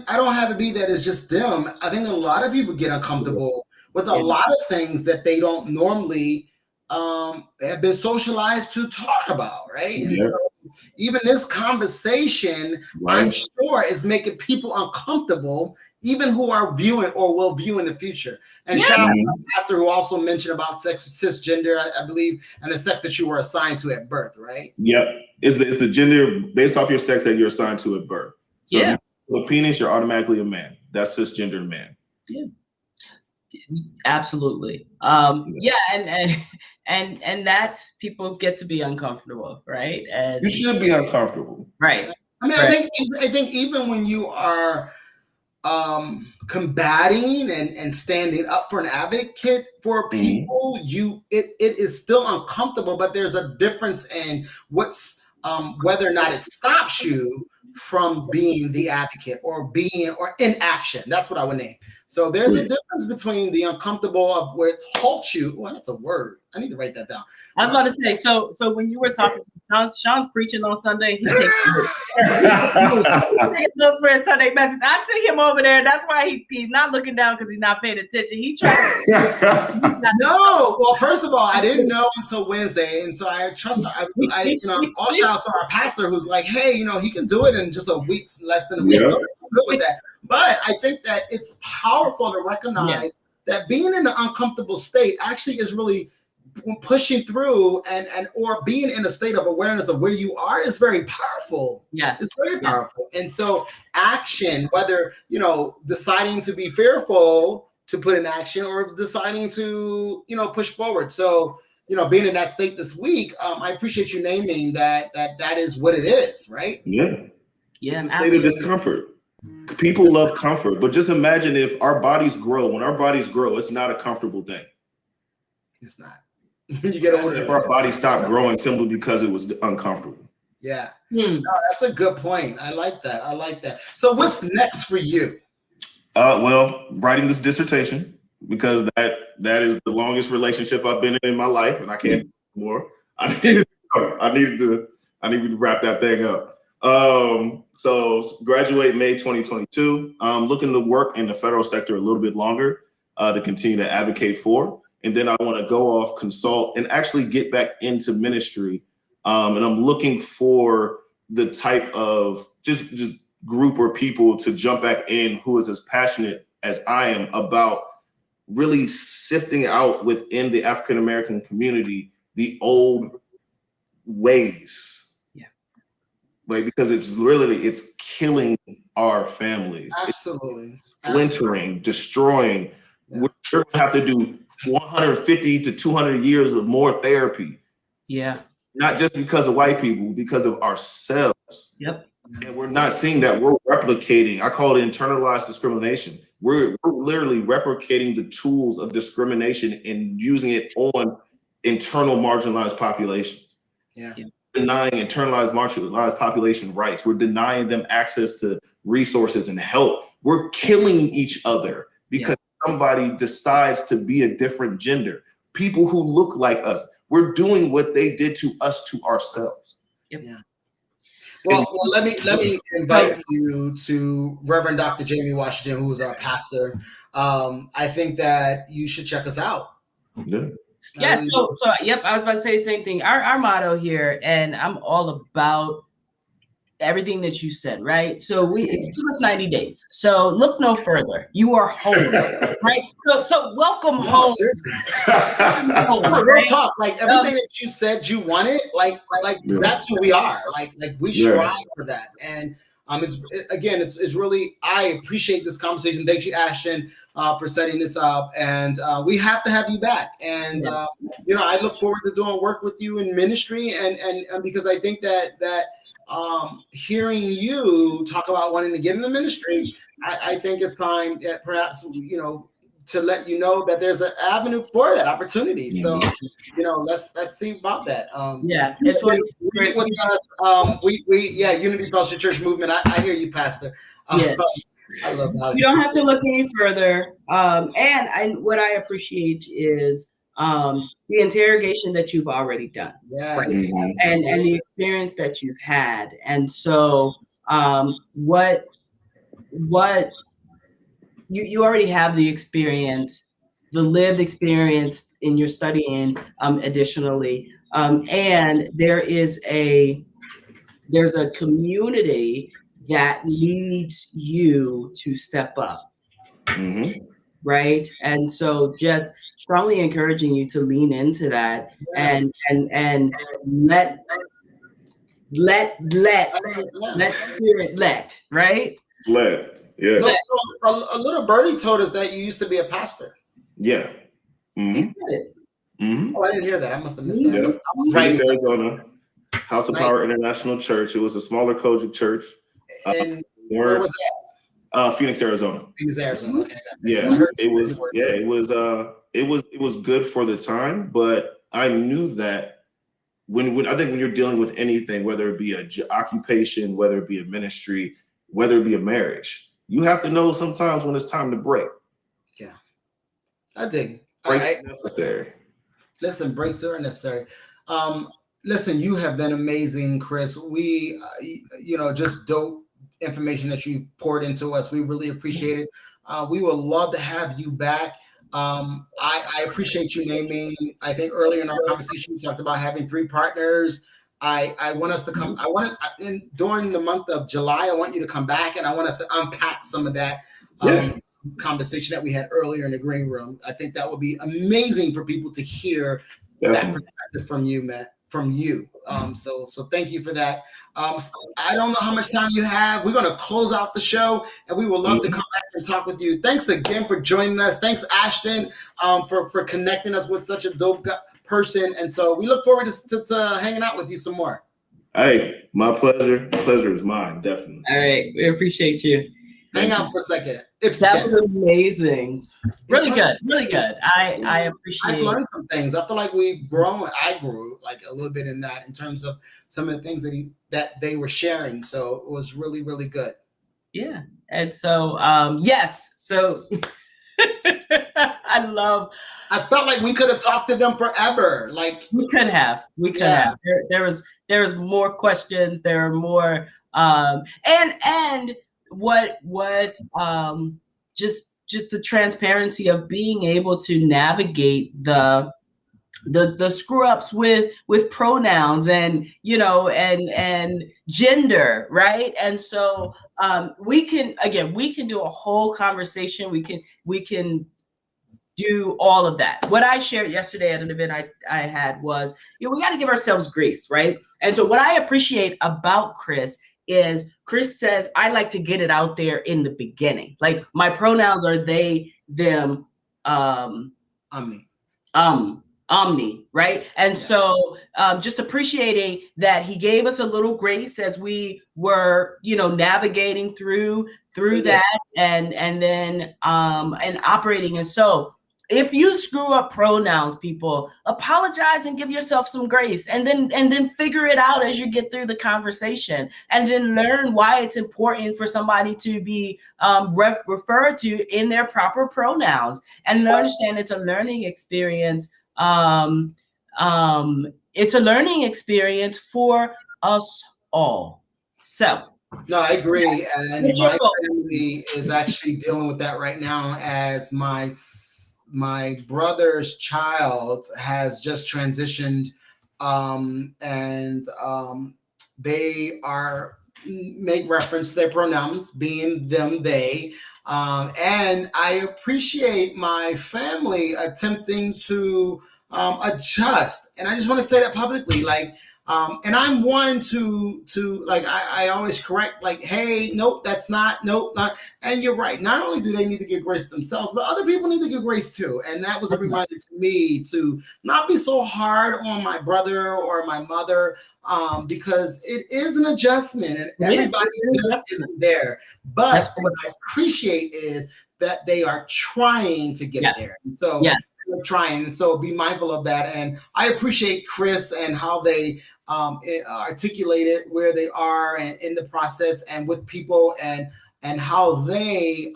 I don't have to be that it's just them. I think a lot of people get uncomfortable with a lot of things that they don't normally have been socialized to talk about, right? And so even this conversation, I'm sure, is making people uncomfortable, even who are viewing or will view in the future. And shout out to the pastor who also mentioned about cisgender, I believe, and the sex that you were assigned to at birth, right? Yep. It's the gender based off your sex that you're assigned to at birth. So if you have a penis, you're automatically a man. That's cisgendered man. Yeah. Absolutely. And that's, people get to be uncomfortable, right? And you should be uncomfortable. Right. I mean, I think even when you are combating and standing up for an advocate for people, it is still uncomfortable, but there's a difference in what's whether or not it stops you from being the advocate or in action. That's what I would name. So there's a difference between the uncomfortable of where it halts you. Well, that's a word. I need to write that down. I was about to say, so when you were talking, Sean's preaching on Sunday. He takes notes for his Sunday message. I see him over there. That's why he's not looking down, because he's not paying attention. He tries. No, well, first of all, I didn't know until Wednesday, and so I trust. I all shouts to our pastor, who's like, hey, he can do it in just a week, less than a week. So I'm good with that. But I think that it's powerful to recognize that being in an uncomfortable state actually is really pushing through or being in a state of awareness of where you are is very powerful. Yes. It's very powerful. And so action, whether, deciding to be fearful to put in action or deciding to, push forward. So, being in that state this week, I appreciate you naming that is what it is, right? Yeah. Yeah. It's a state of discomfort. People love comfort, but just imagine if our bodies grow. When our bodies grow, it's not a comfortable thing. It's not. When you get older, if our bodies stop growing simply because it was uncomfortable. Yeah. No, that's a good point. I like that. So what's next for you? Well, writing this dissertation, because that is the longest relationship I've been in my life, and I can't do more. I needed to wrap that thing up. So graduate May 2022. Looking to work in the federal sector a little bit longer to continue to advocate for. And then I want to go off, consult, and actually get back into ministry. And I'm looking for the type of just group or people to jump back in who is as passionate as I am about really sifting out within the African-American community the old ways. Yeah. Like, because it's killing our families. Absolutely. It's splintering, destroying. Yeah. We're going to have to do 150 to 200 years of more therapy. Yeah. Not just because of white people, because of ourselves. Yep. And we're not seeing that. We're replicating. I call it internalized discrimination. We're literally replicating the tools of discrimination and using it on internal marginalized populations. Yeah. Denying internalized marginalized population rights. We're denying them access to resources and help. We're killing each other because somebody decides to be a different gender. People who look like us. We're doing what they did to us to ourselves. Yep. Yeah. Well, let me invite you to Reverend Dr. Jamie Washington, who is our pastor. I think that you should check us out. Yeah. Yeah, so yep, I was about to say the same thing. Our motto here, and I'm all about everything that you said, right? So it's give us 90 days. So look no further. You are home, right? So welcome home. Seriously. Home, Real right? talk. Like everything that you said you wanted, like that's who we are. Like we strive for that. And it's really, I appreciate this conversation. Thank you, Ashton, for setting this up. And we have to have you back. And I look forward to doing work with you in ministry. And because I think that hearing you talk about wanting to get into ministry, I think it's time that perhaps, to let you know that there's an avenue for that opportunity. So, let's see about that. It's one with us. Unity Fellowship Church Movement. I hear you, Pastor. I love how you don't have to look any further. And what I appreciate is the interrogation that you've already done, yes. right? and the experience that you've had. And so, what you already have the experience, the lived experience in your studying, additionally, and there's a community that needs you to step up, right? And so just strongly encouraging you to lean into that and let spirit right? Yeah. So a little birdie told us that you used to be a pastor. Yeah. He said it. Oh, I didn't hear that. I must have missed that. Yes. I was writing Arizona, House of Power International Church. It was a smaller Kojic church. And where was that? Phoenix, Arizona. Phoenix, Arizona. Okay. Yeah. It was good for the time, but I knew that when I think when you're dealing with anything, whether it be a occupation, whether it be a ministry, whether it be a marriage, you have to know sometimes when it's time to break. Yeah, I dig. Breaks are necessary. Listen, breaks are necessary. Listen, you have been amazing, Chris. We, just dope information that you poured into us. We really appreciate it. We would love to have you back. I appreciate you naming. I think earlier in our conversation, we talked about having 3 partners. I want us to come. During the month of July, I want you to come back, and I want us to unpack some of that conversation that we had earlier in the green room. I think that would be amazing for people to hear that perspective from you, Matt. From you. So thank you for that. I don't know how much time you have. We're going to close out the show, and we would love to come back and talk with you. Thanks again for joining us. Thanks, Ashton, for connecting us with such a dope person. And so we look forward to hanging out with you some more. Hey, my pleasure. The pleasure is mine, definitely. All right. We appreciate you. Hang out for a second. That was amazing. Really good. I appreciate it. I've learned some things. I feel like we've grown. I grew like a little bit in that in terms of some of the things that they were sharing. So it was really, really good. Yeah. And so, yes. So I felt like we could have talked to them forever. Like we could have. There was more questions. There are more, and what just the transparency of being able to navigate the screw ups with pronouns and and gender, right? And so we can do a whole conversation. We can do all of that. What I shared yesterday at an event I had was, we got to give ourselves grace, right? And so what I appreciate about Chris is Chris says, I like to get it out there in the beginning. Like my pronouns are they, them, omni, right? And so just appreciating that he gave us a little grace as we were, navigating through that and then and operating. And so if you screw up pronouns, people, apologize and give yourself some grace, and then figure it out as you get through the conversation, and then learn why it's important for somebody to be referred to in their proper pronouns, and understand it's a learning experience it's a learning experience for us all. So. No, I agree. And What's your my goal? family is actually dealing with that right now, as my brother's child has just transitioned, and they are make reference to their pronouns being them, they. And I appreciate my family attempting to adjust. And I just want to say that publicly, like, and I'm one to like I always correct, like, hey, nope, that's not, nope, not. And you're right. Not only do they need to give grace to themselves, but other people need to give grace too. And that was a reminder to me to not be so hard on my brother or my mother, because it is an adjustment, and everybody just isn't there. But what I appreciate is that they are trying to get there. And so they're trying. So be mindful of that. And I appreciate Chris and how they articulated where they are and in the process and with people, and how they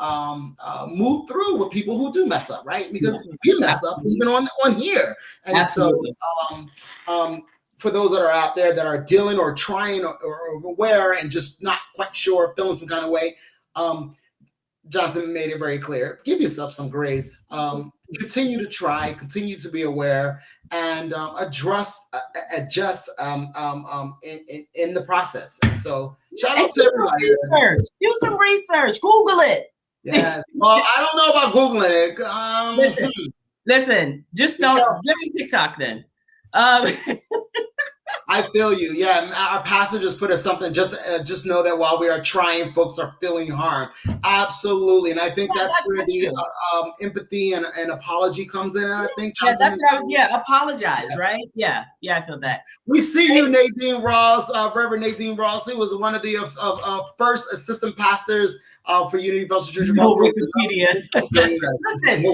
move through with people who do mess up, right? Because we mess up even on here. And so for those that are out there that are dealing or trying or aware and just not quite sure, feeling some kind of way, Johnson made it very clear. Give yourself some grace. Continue to try. Continue to be aware, and adjust in the process. And so, shout out to everybody. Do some research. Google it. Yes. Well, I don't know about Googling it. Listen. Just don't give me TikTok then. I feel you. Yeah, our pastor just put us something. Just know that while we are trying, folks are feeling harm. Absolutely, and I think that's where the empathy and apology comes in. And I think Johnson apologize, right? Yeah, I feel that. We see you, Nadine Ross, Reverend Nadine Ross, who was one of the first assistant pastors for Unity Fellowship Church of Baltimore. Wikipedia. Listen,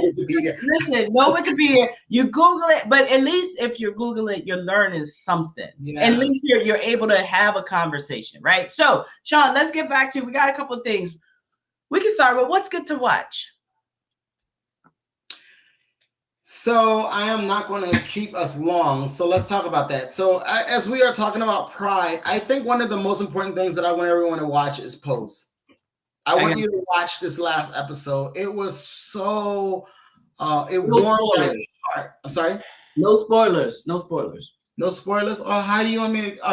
no Wikipedia. You Google it, but at least if you're Googling it, you're learning something. Yeah. At least you're able to have a conversation, right? So, Sean, let's get back to, we got a couple of things. We can start with what's good to watch. So I am not going to keep us long. So let's talk about that. So as we are talking about Pride, I think one of the most important things that I want everyone to watch is Pose. I want you to watch this last episode. It was so it warmed my heart. I'm sorry? No spoilers. No spoilers? Oh, how do you want me to?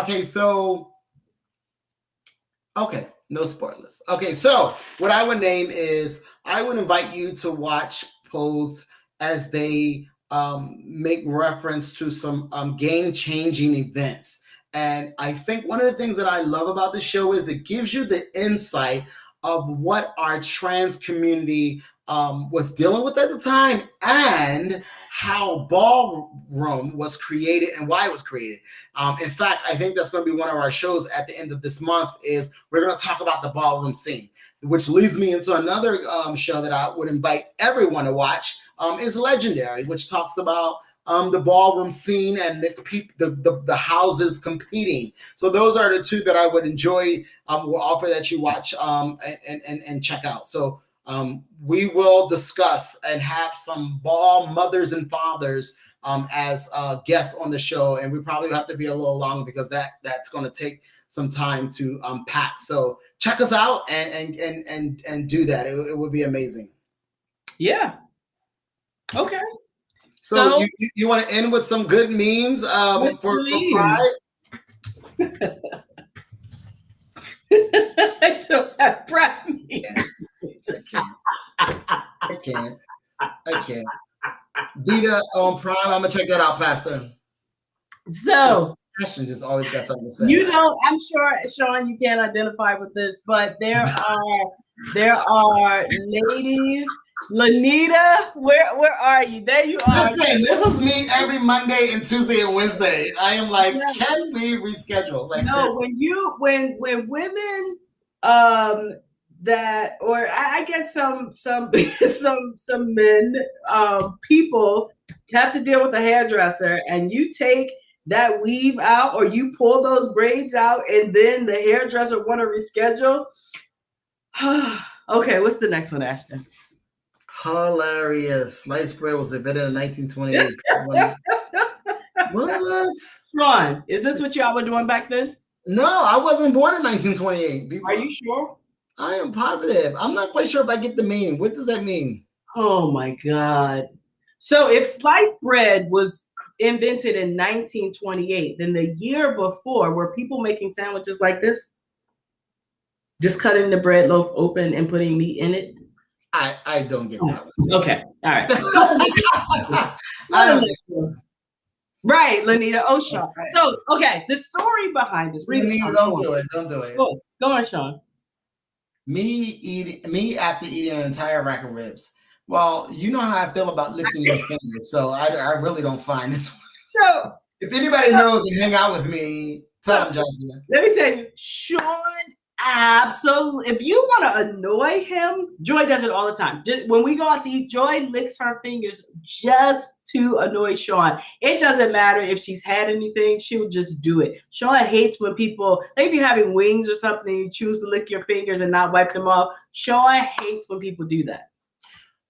Okay, no spoilers. Okay, so what I would name is, I would invite you to watch Pose as they make reference to some game-changing events. And I think one of the things that I love about the show is it gives you the insight of what our trans community was dealing with at the time, and how Ballroom was created and why it was created. In fact, I think that's going to be one of our shows at the end of this month, is we're going to talk about the ballroom scene, which leads me into another show that I would invite everyone to watch, is Legendary, which talks about the ballroom scene and the houses competing. So those are the two that I would enjoy, will offer that you watch and check out. So we will discuss and have some ball mothers and fathers as guests on the show, and we probably have to be a little long because that's going to take some time to unpack. So check us out and do that. It would be amazing. Yeah. Okay. So you want to end with some good memes for Pride? I don't have Pride memes. I can't. Dita on Prime, I'm gonna check that out, Pastor. So Ashton just always got something to say. You know, I'm sure, Sean, you can't identify with this, but there are ladies. Lanita, where are you? There you are. Listen, this is me every Monday and Tuesday and Wednesday. I am like, can we reschedule? Like, no, seriously. when women that, or I guess some men people have to deal with a hairdresser, and you take that weave out or you pull those braids out, and then the hairdresser want to reschedule. Okay, what's the next one, Ashton? Hilarious. Sliced bread was invented in 1928. What? Sean, is this what y'all were doing back then? No, I wasn't born in 1928. People. Are you sure? I am positive. I'm not quite sure if I get the meme. What does that mean? Oh my God. So if sliced bread was invented in 1928, then the year before, were people making sandwiches like this? Just cutting the bread loaf open and putting meat in it? I don't get that. Okay. All right. I don't get Right, Lanita Oshaw. So, okay, the story behind this. Read it. Don't do it. Don't do it. Go on, Sean. Me after eating an entire rack of ribs. Well, you know how I feel about licking your fingers, so I really don't find this one. So, if anybody knows and hang out with me, tell them, Johnson. Let me tell you, Sean, absolutely. If you want to annoy him, Joy does it all the time. Just, when we go out to eat, Joy licks her fingers just to annoy Sean. It doesn't matter if she's had anything, she will just do it. Sean hates when people, like if you're having wings or something, you choose to lick your fingers and not wipe them off. Sean hates when people do that.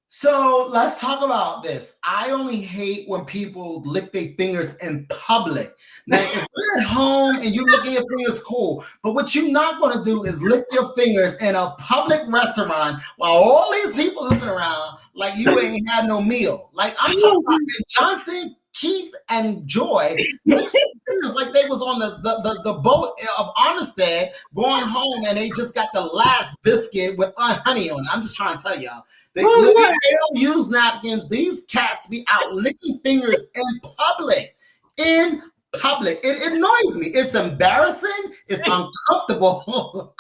So let's talk about this. I only hate when people lick their fingers in public. Now, if you're at home and you lick your fingers, cool. But what you're not going to do is lick your fingers in a public restaurant while all these people looking around like you ain't had no meal. Like I'm talking about Johnson, Keith, and Joy licked their fingers like they was on the boat of Armistead going home and they just got the last biscuit with honey on it. I'm just trying to tell y'all. They don't use napkins. These cats be out licking fingers in public. In public. It annoys me. It's embarrassing. It's uncomfortable.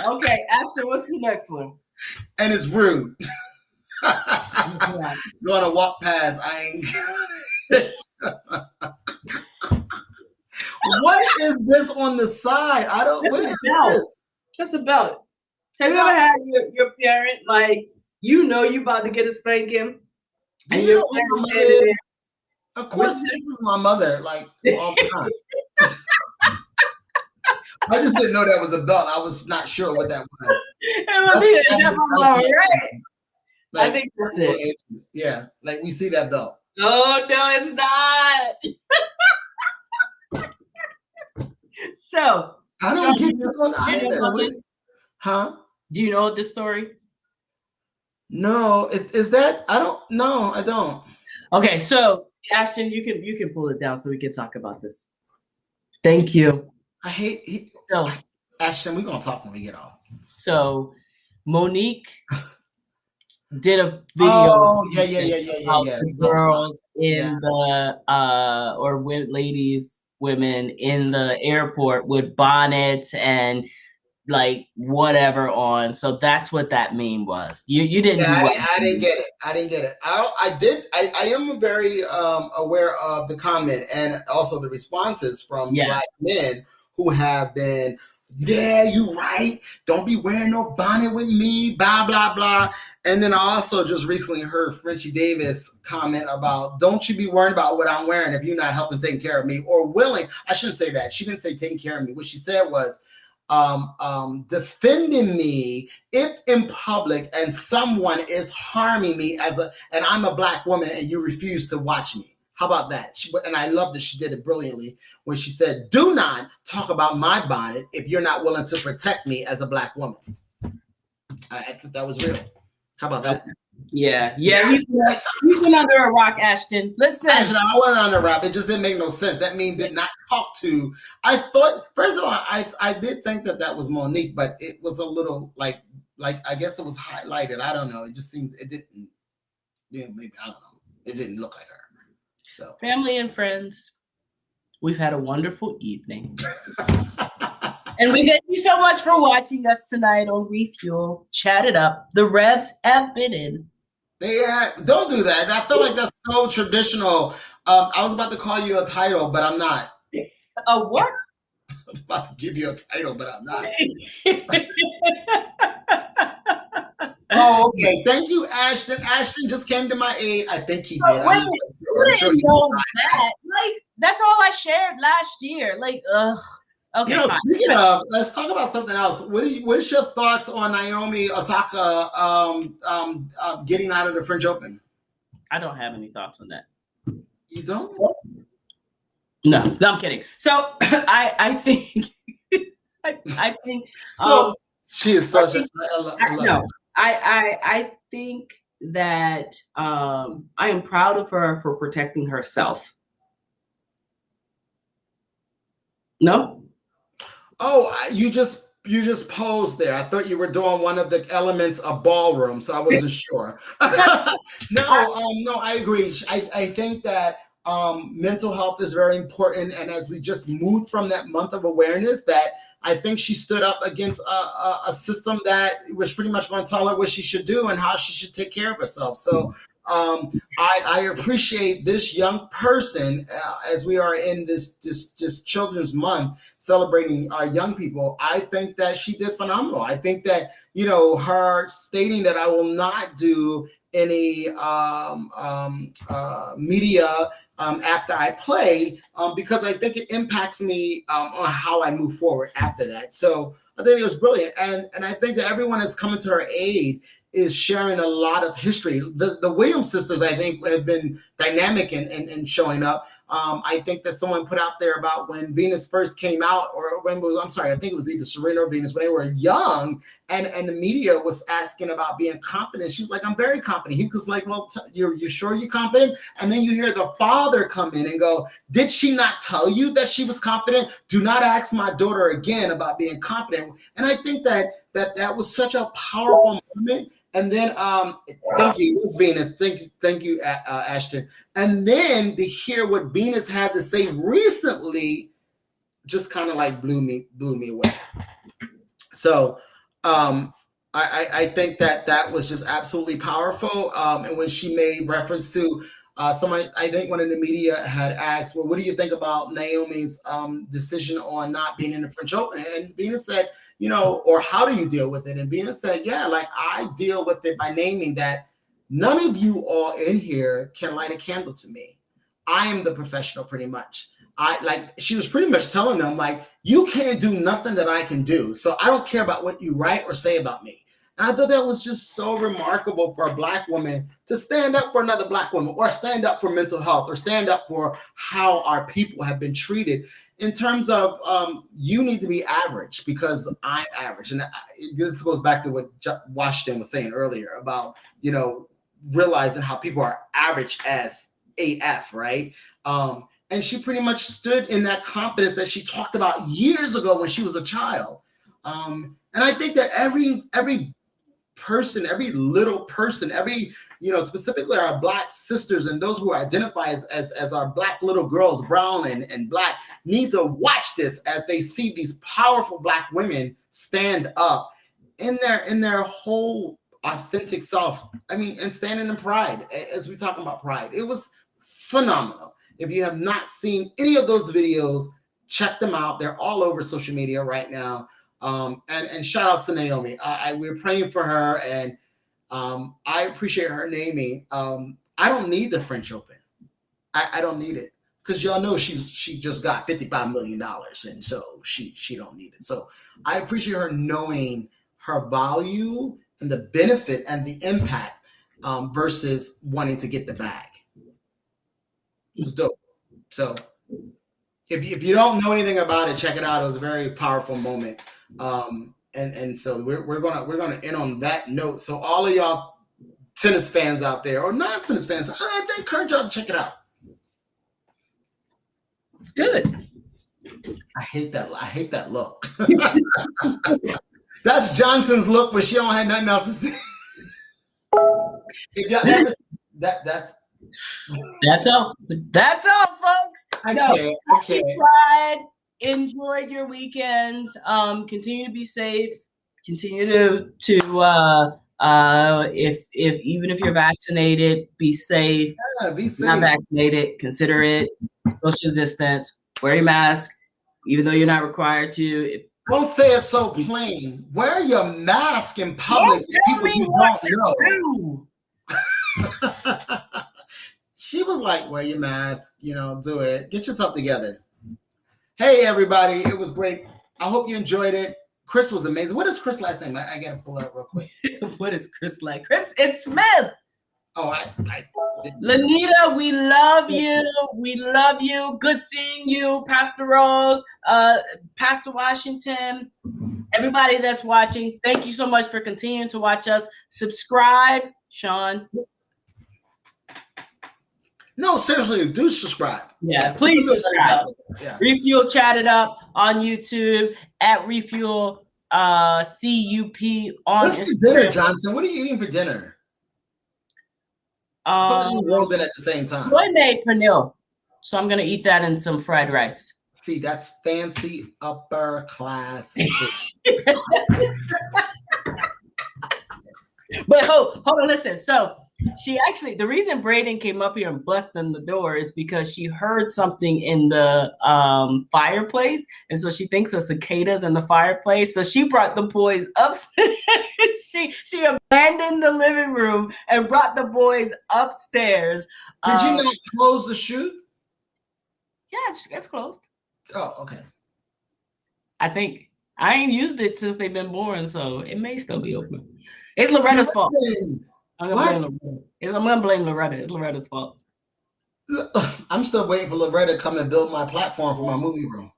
Okay, Ashley, what's the next one? And it's rude. You want to walk past, I ain't. What is this on the side? I don't. What is this? That's a belt. Have you ever had your parent, like, you know you about to get a spanking? And you know what my mother is? Of course, this is my mother, like, all the time. I just didn't know that was a belt. I was not sure what that was. Right. Like, I think that's it. Yeah, like we see that belt. Oh, no, it's not. So, I don't get this one either. Huh? Do you know this story? No, is that? I don't. No, I don't. Okay, so Ashton, you can pull it down so we can talk about this. Thank you. I hate. So, Ashton, we're gonna talk when we get off. So, Monique did a video. Oh, yeah. The girls in the or ladies, women in the airport with bonnets and like whatever on. So that's what that meme was. You didn't. Yeah, I didn't get it. I didn't get it. I am very aware of the comment and also the responses from Black men who have been, yeah, you right. Don't be wearing no bonnet with me, blah, blah, blah. And then I also just recently heard Frenchie Davis comment about, don't you be worried about what I'm wearing if you're not helping taking care of me or willing. I shouldn't say that. She didn't say taking care of me. What she said was, defending me if in public and someone is harming me and I'm a Black woman and you refuse to watch me. How about that? And I love that she did it brilliantly when she said, do not talk about my bonnet if you're not willing to protect me as a Black woman. I think that was real. How about that? Yeah. He's been under a rock, Ashton. Listen. Ashton, I wasn't under a rock. It just didn't make no sense. That meme did not talk to. I thought, first of all, I did think that was Monique, but it was a little like I guess it was highlighted. I don't know. It just seemed it didn't. Yeah, maybe I don't know. It didn't look like her. So family and friends, we've had a wonderful evening. And we thank you so much for watching us tonight on Refuel. Chat it up. The Revs have been in. Don't do that. I feel like that's so traditional. I was about to call you a title, but I'm not. A what? I'm about to give you a title, but I'm not. Oh, okay. Thank you, Ashton. Ashton just came to my aid. I think he did. Wait, you didn't know that. Like, that's all I shared last year. Like, ugh. Okay. You know, speaking of, let's talk about something else. What's your thoughts on Naomi Osaka getting out of the French Open? I don't have any thoughts on that. You don't? No, I'm kidding. So I think I think So she is such I think that I am proud of her for protecting herself. No? Oh, you just posed there. I thought you were doing one of the elements of ballroom, so I wasn't sure. No, I agree. I think that mental health is very important, and as we just moved from that month of awareness, that I think she stood up against a system that was pretty much going to tell her what she should do and how she should take care of herself. So I appreciate this young person as we are in this Children's Month celebrating our young people. I think that she did phenomenal. I think that, her stating that I will not do any media after I play, because I think it impacts me on how I move forward after that. So I think it was brilliant. And I think that everyone that's coming to her aid is sharing a lot of history. The Williams sisters, I think, have been dynamic in showing up. I think that someone put out there about when Venus first came out, or when I think it was either Serena or Venus, when they were young, and the media was asking about being confident. She was like, I'm very confident. He was like, well, you're sure you're confident? And then you hear the father come in and go, did she not tell you that she was confident? Do not ask my daughter again about being confident. And I think that was such a powerful moment. And then, thank you, Venus. Thank you, Ashton. And then to hear what Venus had to say recently, just kind of like blew me away. So, I think that was just absolutely powerful. And when she made reference to somebody, I think one of the media had asked, well, what do you think about Naomi's decision on not being in the French Open? And Venus said, or how do you deal with it? And Venus said, yeah, like I deal with it by naming that none of you all in here can light a candle to me. I am the professional pretty much. She was pretty much telling them, like, you can't do nothing that I can do. So I don't care about what you write or say about me. And I thought that was just so remarkable for a Black woman to stand up for another Black woman, or stand up for mental health, or stand up for how our people have been treated. In terms of you need to be average because I'm average. And this goes back to what Washington was saying earlier about, realizing how people are average as AF, right? And she pretty much stood in that confidence that she talked about years ago when she was a child. And I think that every person, every little person, specifically our Black sisters and those who identify as our Black little girls, brown and Black, need to watch this as they see these powerful Black women stand up in their whole authentic self. And standing in pride, as we're talking about pride. It was phenomenal. If you have not seen any of those videos, check them out. They're all over social media right now. And shout out to Naomi. We're praying for her, and I appreciate her naming. I don't need the French Open. I don't need it because y'all know she just got $55 million, and so she don't need it. So I appreciate her knowing her value and the benefit and the impact versus wanting to get the bag. It was dope. So if you don't know anything about it, check it out. It was a very powerful moment. And so we're gonna end on that note. So all of y'all tennis fans out there, or not tennis fans, I encourage y'all to check it out. Good. I hate that look. That's Johnson's look when she don't have nothing else to say. If y'all ever that's all. That's all, folks. I can't. Pride. Enjoy your weekends. Continue to be safe. Continue to if even if you're vaccinated, be safe. Yeah, be safe. Not vaccinated, consider it. Social distance. Wear your mask, even though you're not required to. Don't say it so plain. Wear your mask in public to people you don't know. She was like, wear your mask, do it. Get yourself together. Hey, everybody. It was great. I hope you enjoyed it. Chris was amazing. What is Chris' last name? I got to pull it up real quick. What is Chris like? Chris, it's Smith. Oh, Lanita, we love you. We love you. Good seeing you, Pastor Rose, Pastor Washington, everybody that's watching. Thank you so much for continuing to watch us. Subscribe, Sean. No, seriously, do subscribe. Yeah, please subscribe. Yeah. Refuel Chat it up on YouTube at Refuel CUP on What's Instagram. for dinner, Johnson? What are you eating for dinner? I thought you rolled in at the same time. I made pernil, so I'm gonna eat that in some fried rice. See, that's fancy upper class. But hold on, listen. So she actually, the reason Brayden came up here and blessed in the door is because she heard something in the fireplace, and so she thinks of cicadas in the fireplace. So she brought the boys upstairs. she abandoned the living room and brought the boys upstairs. Did you not close the chute? Yeah, it's closed. Oh, okay. I think I ain't used it since they've been born, so it may still be open. It's Loretta's fault. I'm gonna blame Loretta. It's Loretta's fault. I'm still waiting for Loretta to come and build my platform for my movie room.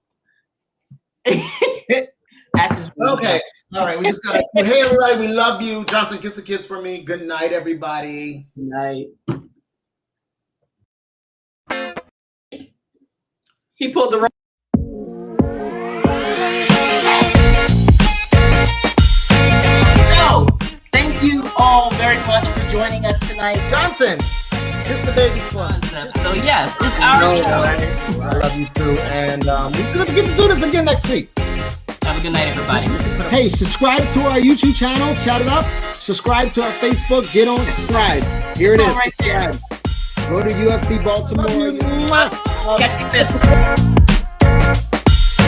That's just okay. All right. We just gotta. Hey, everybody. We love you. Johnson, kiss the kids for me. Good night, everybody. Good night. He pulled the. Thank you all very much for joining us tonight. Johnson, kiss the baby squad. So yes, it's our show. I love you too, and we're gonna get to do this again next week. Have a good night, everybody. Hey, subscribe to our YouTube channel. Shout it up. Subscribe to our Facebook. Get on subscribe. Here it is. Right there. Go to UFC Baltimore. Catch the fist.